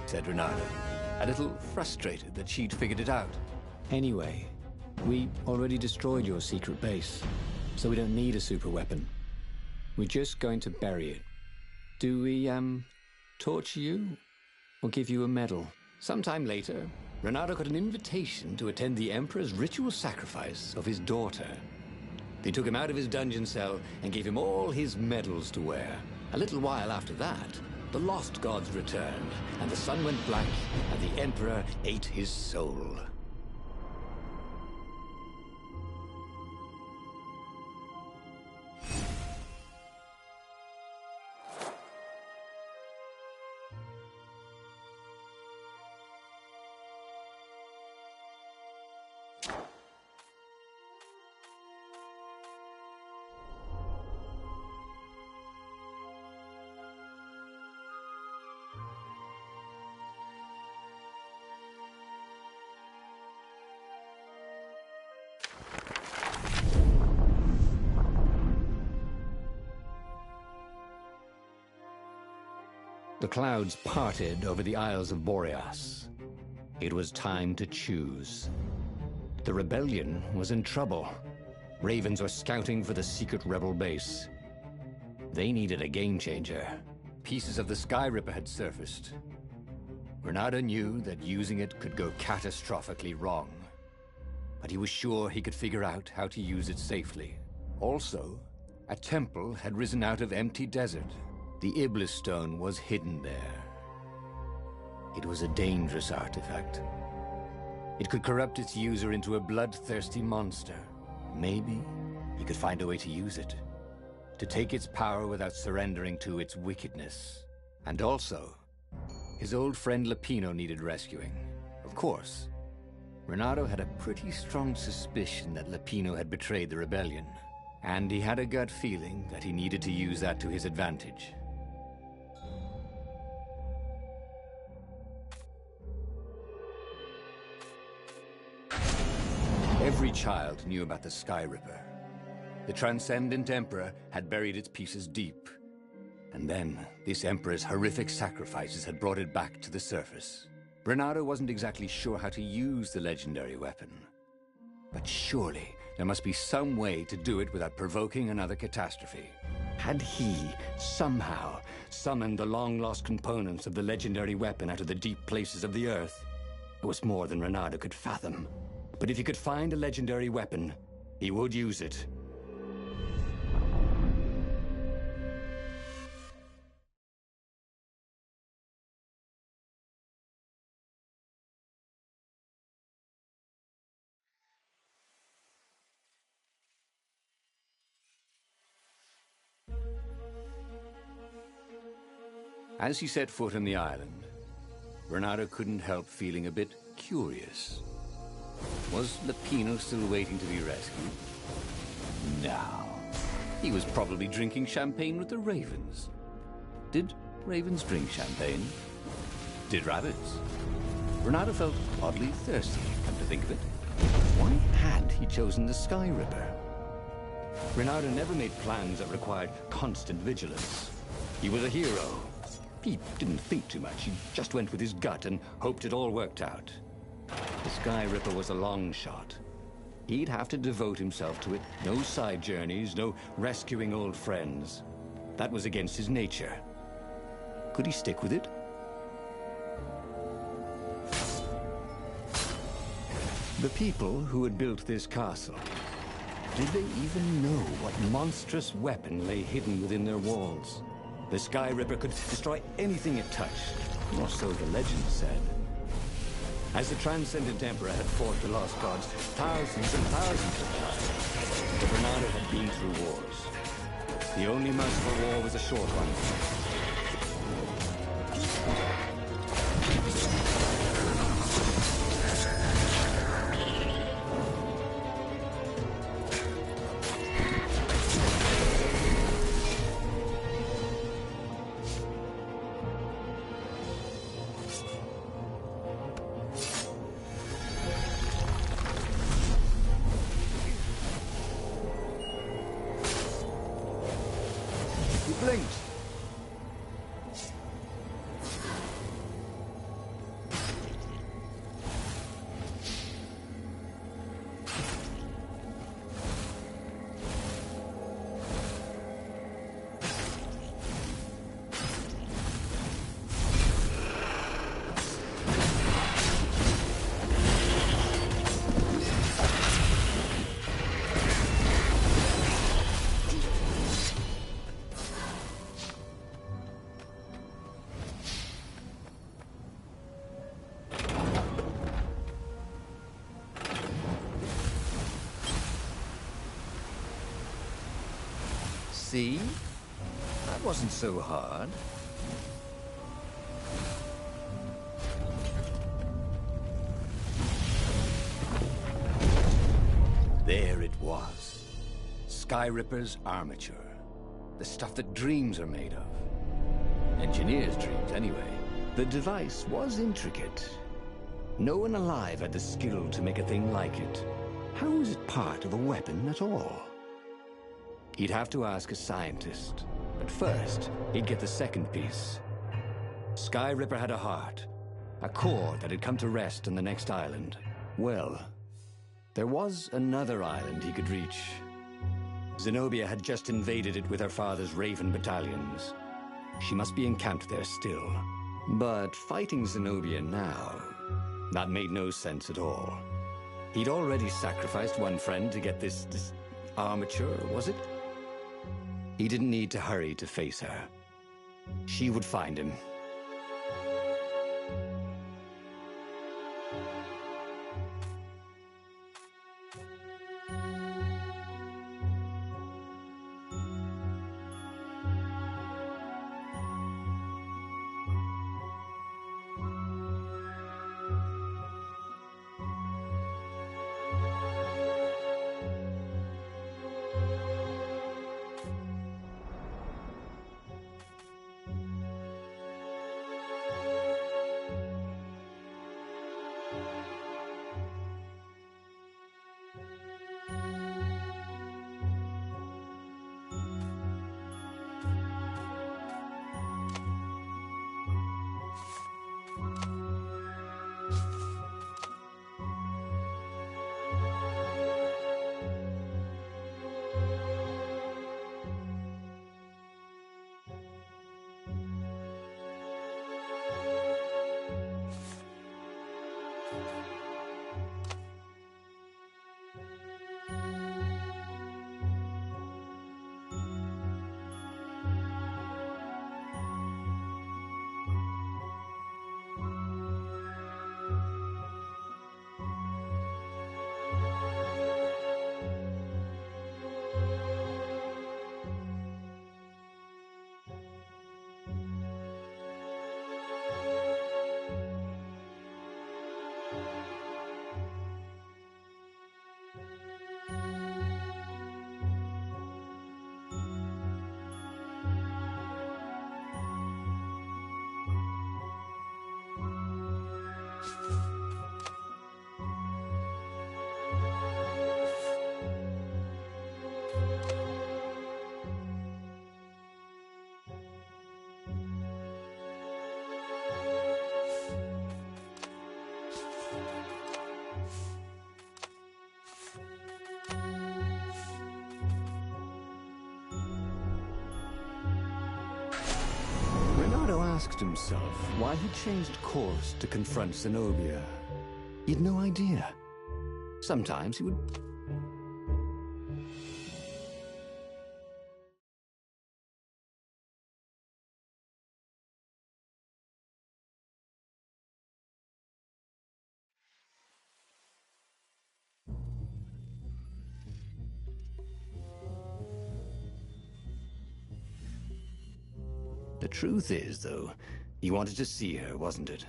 said Renato, a little frustrated that she'd figured it out. Anyway, we already destroyed your secret base, so we don't need a super weapon. We're just going to bury it. Do we, torture you? Or give you a medal? Sometime later, Renato got an invitation to attend the Emperor's ritual sacrifice of his daughter. They took him out of his dungeon cell and gave him all his medals to wear. A little while after that, the lost gods returned, and the sun went black, and the Emperor ate his soul. The clouds parted over the Isles of Boreas. It was time to choose. The rebellion was in trouble. Ravens were scouting for the secret rebel base. They needed a game changer. Pieces of the Sky Ripper had surfaced. Renato knew that using it could go catastrophically wrong. But he was sure he could figure out how to use it safely. Also, a temple had risen out of empty desert. The Iblis stone was hidden there. It was a dangerous artifact. It could corrupt its user into a bloodthirsty monster. Maybe he could find a way to use it, to take its power without surrendering to its wickedness. And also, his old friend Lapino needed rescuing. Of course, Renato had a pretty strong suspicion that Lapino had betrayed the rebellion, and he had a gut feeling that he needed to use that to his advantage. Every child knew about the Sky Ripper. The Transcendent Emperor had buried its pieces deep. And then, this Emperor's horrific sacrifices had brought it back to the surface. Renato wasn't exactly sure how to use the legendary weapon. But surely, there must be some way to do it without provoking another catastrophe. Had he, somehow, summoned the long-lost components of the legendary weapon out of the deep places of the Earth? It was more than Renato could fathom. But if he could find a legendary weapon, he would use it. As he set foot on the island, Renato couldn't help feeling a bit curious. Was Lapino still waiting to be rescued? No. He was probably drinking champagne with the ravens. Did ravens drink champagne? Did rabbits? Renato felt oddly thirsty, come to think of it. Why had he chosen the Sky Ripper? Renato never made plans that required constant vigilance. He was a hero. He didn't think too much. He just went with his gut and hoped it all worked out. The Sky Ripper was a long shot. He'd have to devote himself to it. No side journeys, no rescuing old friends. That was against his nature. Could he stick with it? The people who had built this castle, did they even know what monstrous weapon lay hidden within their walls? The Sky Ripper could destroy anything it touched, or so the legend said. As the Transcendent Emperor had fought the lost gods thousands and thousands of times, but Renato had been through wars. The only merciful war was a short one. See? That wasn't so hard. There it was. Sky Ripper's armature. The stuff that dreams are made of. Engineers' dreams, anyway. The device was intricate. No one alive had the skill to make a thing like it. How was it part of a weapon at all? He'd have to ask a scientist. But first, he'd get the second piece. Sky Ripper had a heart. A core that had come to rest on the next island. Well, there was another island he could reach. Zenobia had just invaded it with her father's Raven battalions. She must be encamped there still. But fighting Zenobia now, that made no sense at all. He'd already sacrificed one friend to get this armature, was it? He didn't need to hurry to face her. She would find him. Asked himself why he changed course to confront Zenobia. He had no idea. Sometimes he would... The truth is, though, he wanted to see her, wasn't it?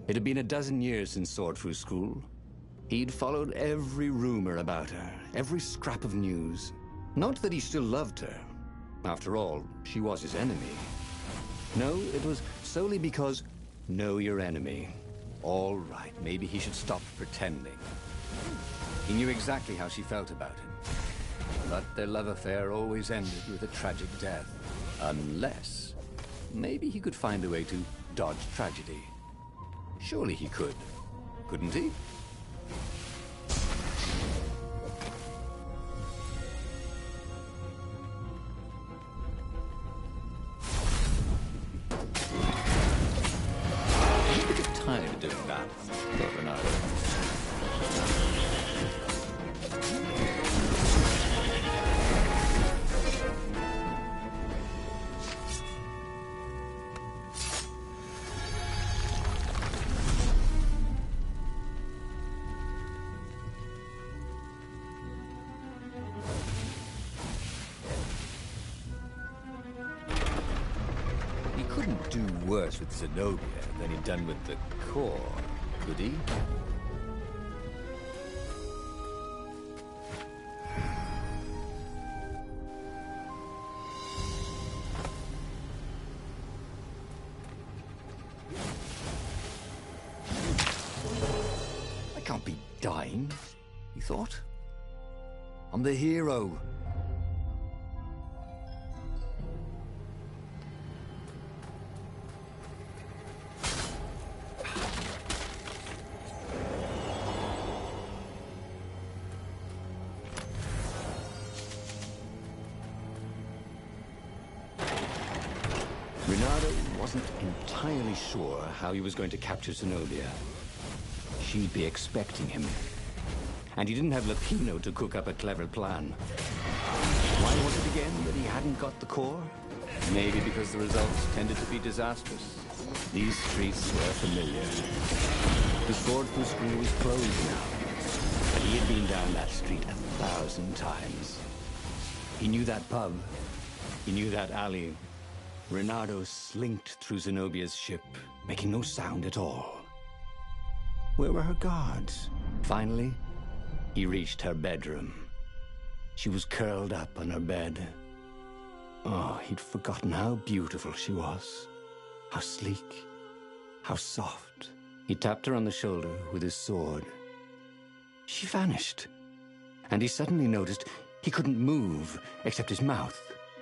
It had been a dozen years since Swordfu School. He'd followed every rumor about her, every scrap of news. Not that he still loved her. After all, she was his enemy. No, it was solely because, know your enemy. All right, maybe he should stop pretending. He knew exactly how she felt about him. But their love affair always ended with a tragic death. Unless, maybe he could find a way to dodge tragedy. Surely he could, couldn't he? I get tired of doing that, thought Bernardo. couldn't do worse with Zenobia than he'd done with the core, could he? I can't be dying, he thought. I'm the hero. Reynardo wasn't entirely sure how he was going to capture Zenobia. She'd be expecting him. And he didn't have Lapino to cook up a clever plan. Why was it again that he hadn't got the core? Maybe because the results tended to be disastrous. These streets were familiar. The swordfish school was closed now. But he had been down that street 1,000 times. He knew that pub. He knew that alley. Reynardo slinked through Zenobia's ship, making no sound at all. Where were her guards? Finally, he reached her bedroom. She was curled up on her bed. Oh, he'd forgotten how beautiful she was. How sleek. How soft. He tapped her on the shoulder with his sword. She vanished. And he suddenly noticed he couldn't move except his mouth.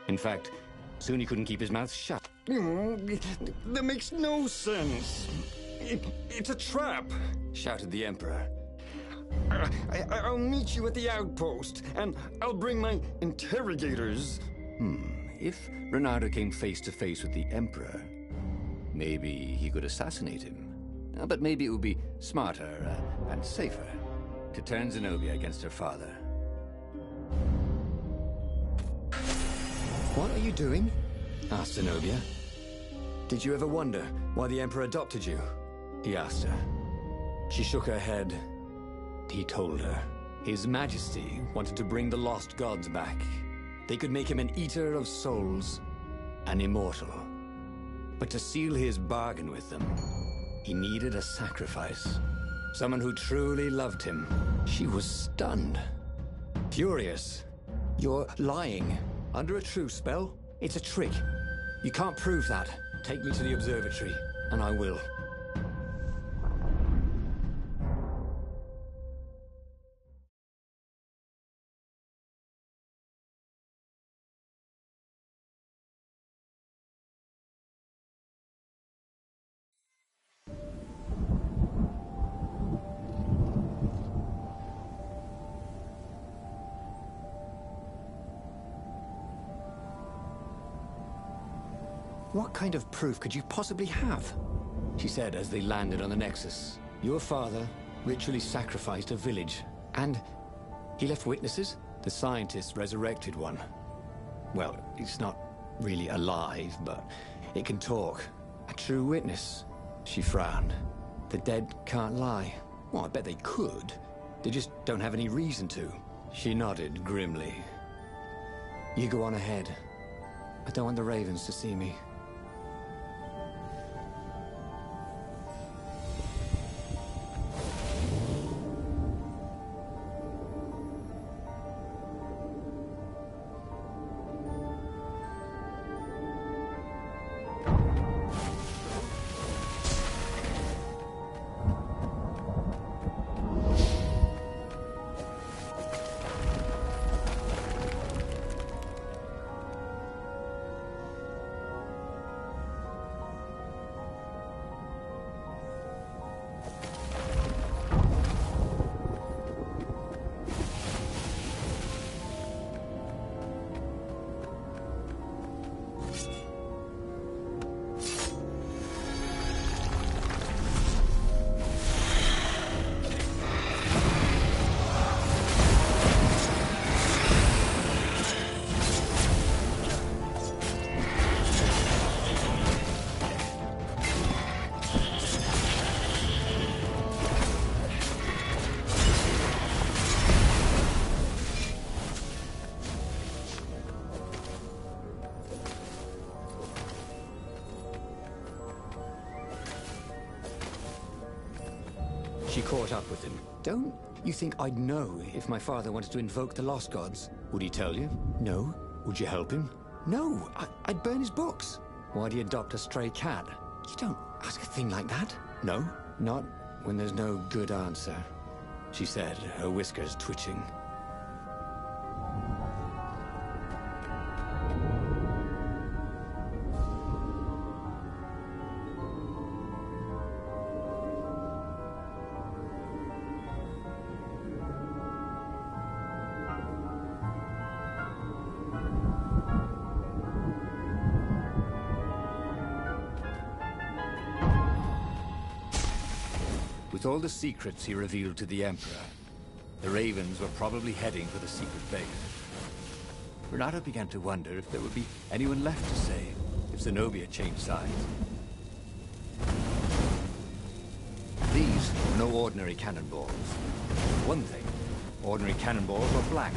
In fact, soon he couldn't keep his mouth shut. That makes no sense. It's a trap. Shouted the Emperor. I'll meet you at the outpost, and I'll bring my interrogators. If Reynardo came face to face with the Emperor, maybe he could assassinate him. But maybe it would be smarter and safer to turn Zenobia against her father. What are you doing? Asked Zenobia. Did you ever wonder why the Emperor adopted you? He asked her. She shook her head. He told her. His Majesty wanted to bring the lost gods back. They could make him an eater of souls, an immortal. But to seal his bargain with them, he needed a sacrifice. Someone who truly loved him. She was stunned. Furious. You're lying. Under a truce spell? It's a trick. You can't prove that. Take me to the observatory, and I will. What kind of proof could you possibly have? She said as they landed on the Nexus. Your father ritually sacrificed a village, and he left witnesses. The scientists resurrected one. Well, it's not really alive, but it can talk. A true witness. She frowned. The dead can't lie. Well, I bet they could. They just don't have any reason to. She nodded grimly. You go on ahead. I don't want the Ravens to see me. caught up with him. Don't you think I'd know if my father wanted to invoke the Lost Gods? Would he tell you? No. Would you help him? No. I'd burn his books. Why'd he adopt a stray cat? You don't ask a thing like that. No, not when there's no good answer, she said, her whiskers twitching. With all the secrets he revealed to the Emperor, the Ravens were probably heading for the secret base. Renato began to wonder if there would be anyone left to save if Zenobia changed sides. These were no ordinary cannonballs. One thing, ordinary cannonballs were black.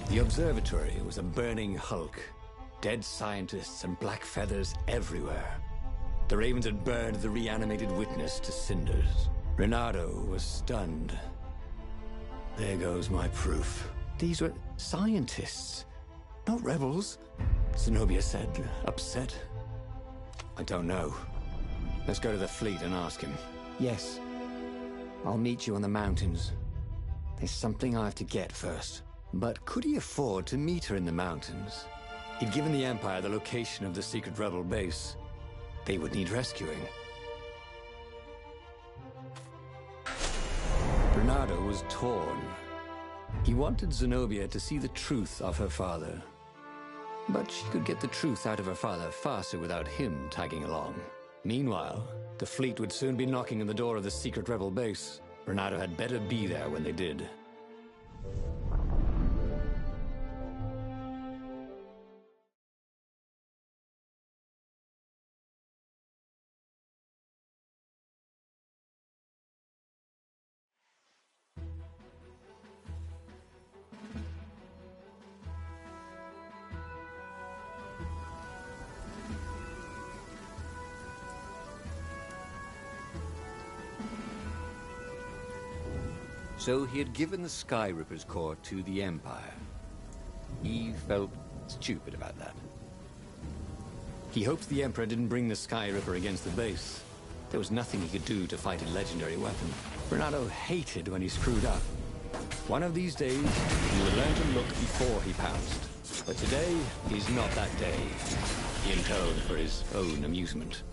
The observatory was a burning hulk. Dead scientists and black feathers everywhere. The Ravens had burned the reanimated witness to cinders. Renato was stunned. There goes my proof. These were scientists, not rebels, Zenobia said, upset. I don't know. Let's go to the fleet and ask him. Yes. I'll meet you on the mountains. There's something I have to get first. But could he afford to meet her in the mountains? He'd given the Empire the location of the secret rebel base. They would need rescuing. Bernardo was torn. He wanted Zenobia to see the truth of her father. But she could get the truth out of her father faster without him tagging along. Meanwhile, the fleet would soon be knocking on the door of the secret rebel base. Bernardo had better be there when they did. So he had given the Sky Ripper's core to the Empire. He felt stupid about that. He hoped the Emperor didn't bring the Sky Ripper against the base. There was nothing he could do to fight a legendary weapon. Bernardo hated when he screwed up. One of these days, he would learn to look before he pounced. But today is not that day. He intoned for his own amusement.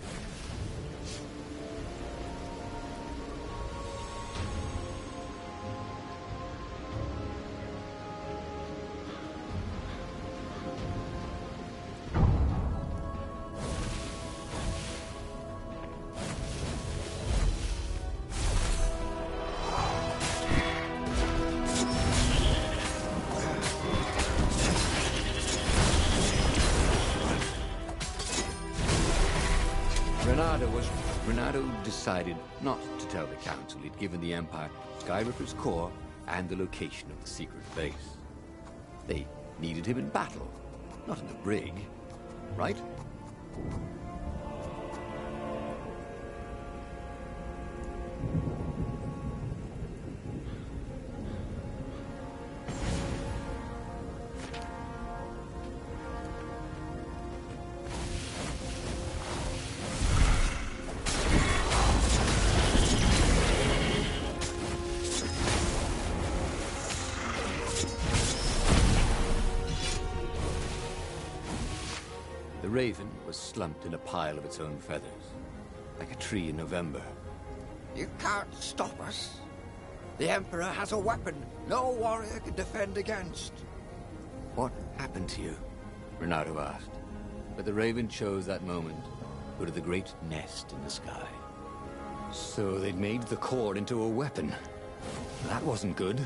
Renato decided not to tell the Council he'd given the Empire Sky Ripper's core and the location of the secret base. They needed him in battle, not in the brig, right? The raven was slumped in a pile of its own feathers, like a tree in November. You can't stop us. The Emperor has a weapon no warrior can defend against. What happened to you? Renato asked. But the raven chose that moment to go to the great nest in the sky. So they'd made the cord into a weapon. That wasn't good.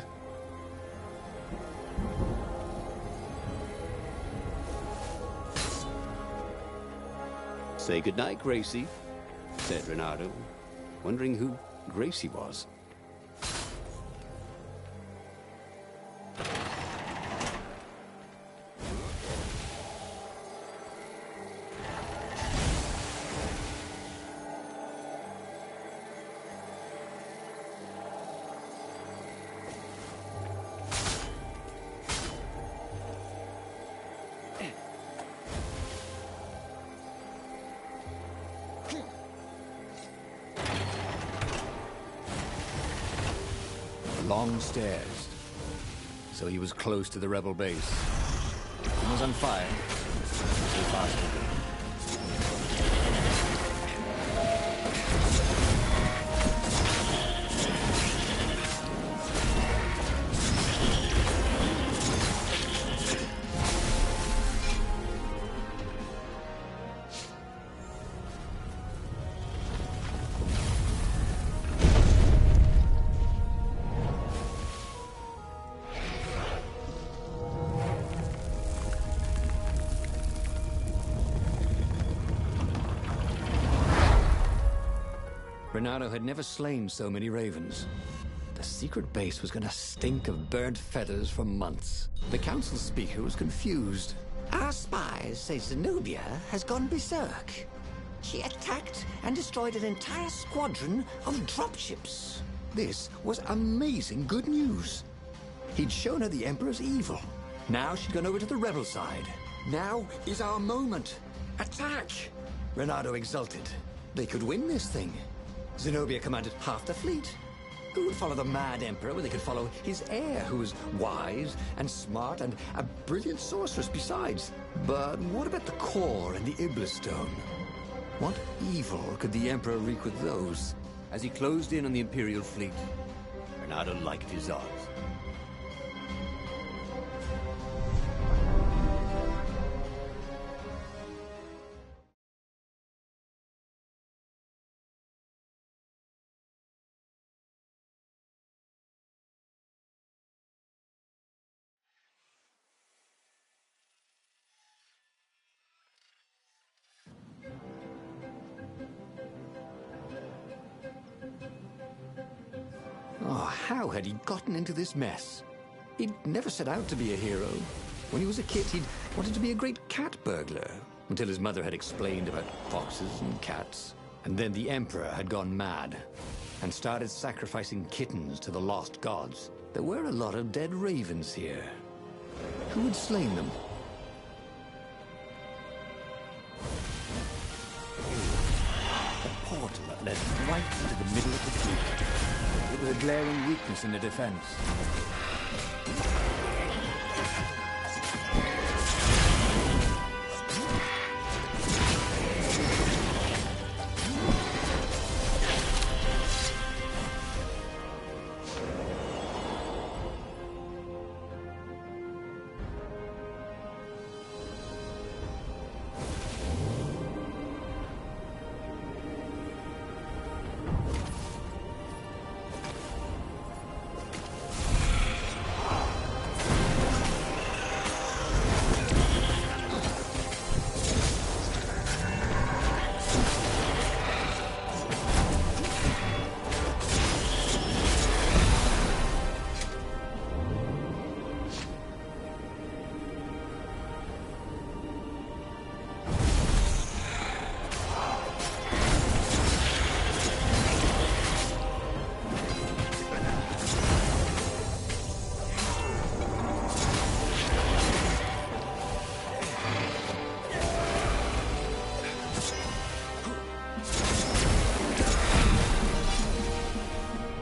Say goodnight, Gracie, said Renato, wondering who Gracie was. Long stairs. So he was close to the rebel base. It was on fire. So faster. Renato had never slain so many ravens. The secret base was going to stink of burnt feathers for months. The council speaker was confused. Our spies say Zenobia has gone berserk. She attacked and destroyed an entire squadron of dropships. This was amazing good news. He'd shown her the Emperor's evil. Now she'd gone over to the rebel side. Now is our moment. Attack! Renato exulted. They could win this thing. Zenobia commanded half the fleet. Who would follow the mad Emperor when they could follow his heir, who was wise and smart and a brilliant sorceress besides? But what about the core and the Iblis stone? What evil could the Emperor wreak with those? As he closed in on the Imperial fleet, Renato liked his odds. Oh, how had he gotten into this mess? He'd never set out to be a hero. When he was a kid, he'd wanted to be a great cat burglar, until his mother had explained about foxes and cats. And then the Emperor had gone mad, and started sacrificing kittens to the lost gods. There were a lot of dead ravens here. Who had slain them? A portal that led right into the middle of the fleet. It was a glaring weakness in the defense.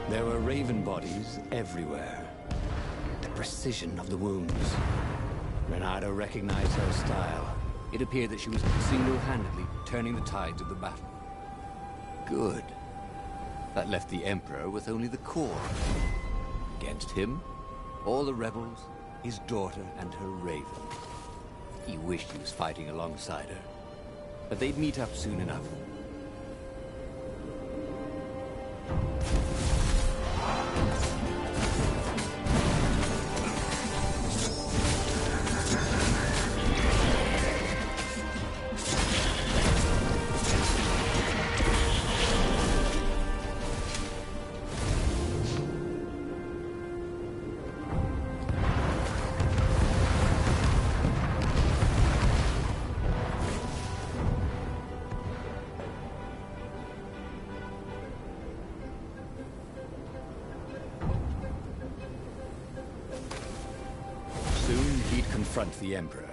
There were raven bodies everywhere. The precision of the wounds. Renato recognized her style. It appeared that she was single-handedly turning the tides of the battle. Good. That left the Emperor with only the core. Against him, all the rebels, his daughter, and her raven. He wished he was fighting alongside her. But they'd meet up soon enough. Confront the Emperor.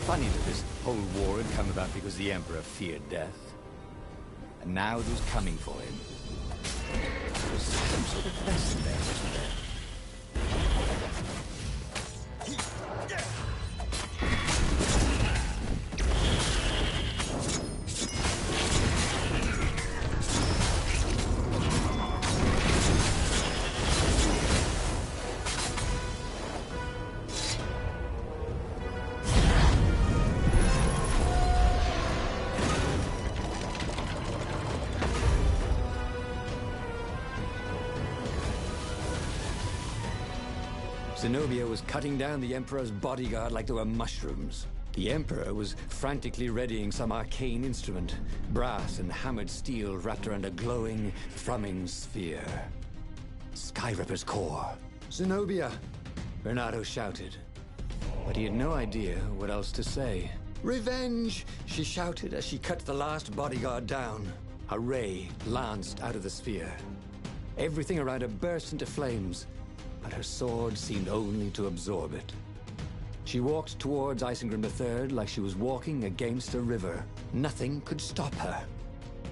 Funny that this whole war had come about because the Emperor feared death. And now it was coming for him. There was some sort of lesson there, wasn't there? Zenobia was cutting down the Emperor's bodyguard like they were mushrooms. The Emperor was frantically readying some arcane instrument, brass and hammered steel wrapped around a glowing, thrumming sphere. Skyripper's core. Zenobia! Bernardo shouted. But he had no idea what else to say. Revenge! She shouted as she cut the last bodyguard down. A ray lanced out of the sphere. Everything around her burst into flames, but her sword seemed only to absorb it. She walked towards Isengrim III like she was walking against a river. Nothing could stop her.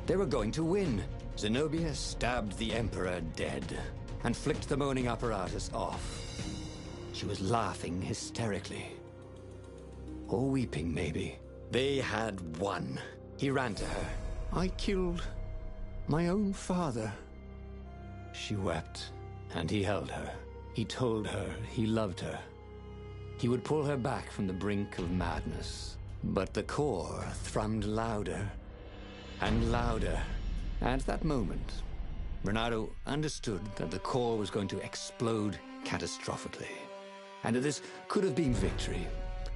They were going to win. Zenobia stabbed the Emperor dead and flicked the moaning apparatus off. She was laughing hysterically. Or weeping, maybe. They had won. He ran to her. I killed my own father. She wept, and he held her. He told her he loved her. He would pull her back from the brink of madness. But the core thrummed louder and louder. At that moment, Bernardo understood that the core was going to explode catastrophically. And that this could have been victory.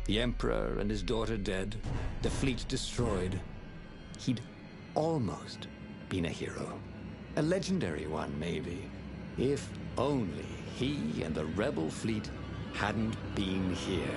The Emperor and his daughter dead, the fleet destroyed. He'd almost been a hero. A legendary one, maybe. If only he and the rebel fleet hadn't been here.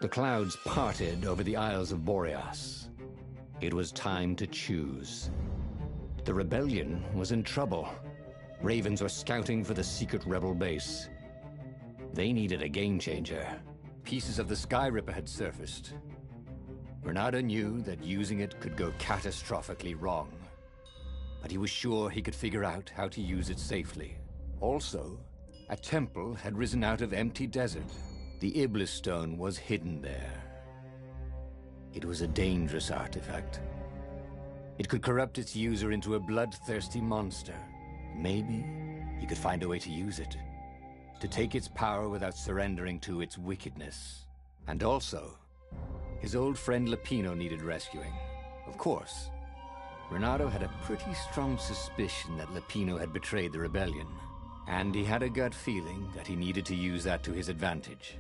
The clouds parted over the Isles of Boreas. It was time to choose. The rebellion was in trouble. Ravens were scouting for the secret rebel base. They needed a game changer. Pieces of the Skyripper had surfaced. Bernardo knew that using it could go catastrophically wrong. But he was sure he could figure out how to use it safely. Also, a temple had risen out of empty desert. The Iblis stone was hidden there. It was a dangerous artifact. It could corrupt its user into a bloodthirsty monster. Maybe he could find a way to use it. To take its power without surrendering to its wickedness. And also, his old friend Lapino needed rescuing. Of course, Bernardo had a pretty strong suspicion that Lapino had betrayed the rebellion. And he had a gut feeling that he needed to use that to his advantage.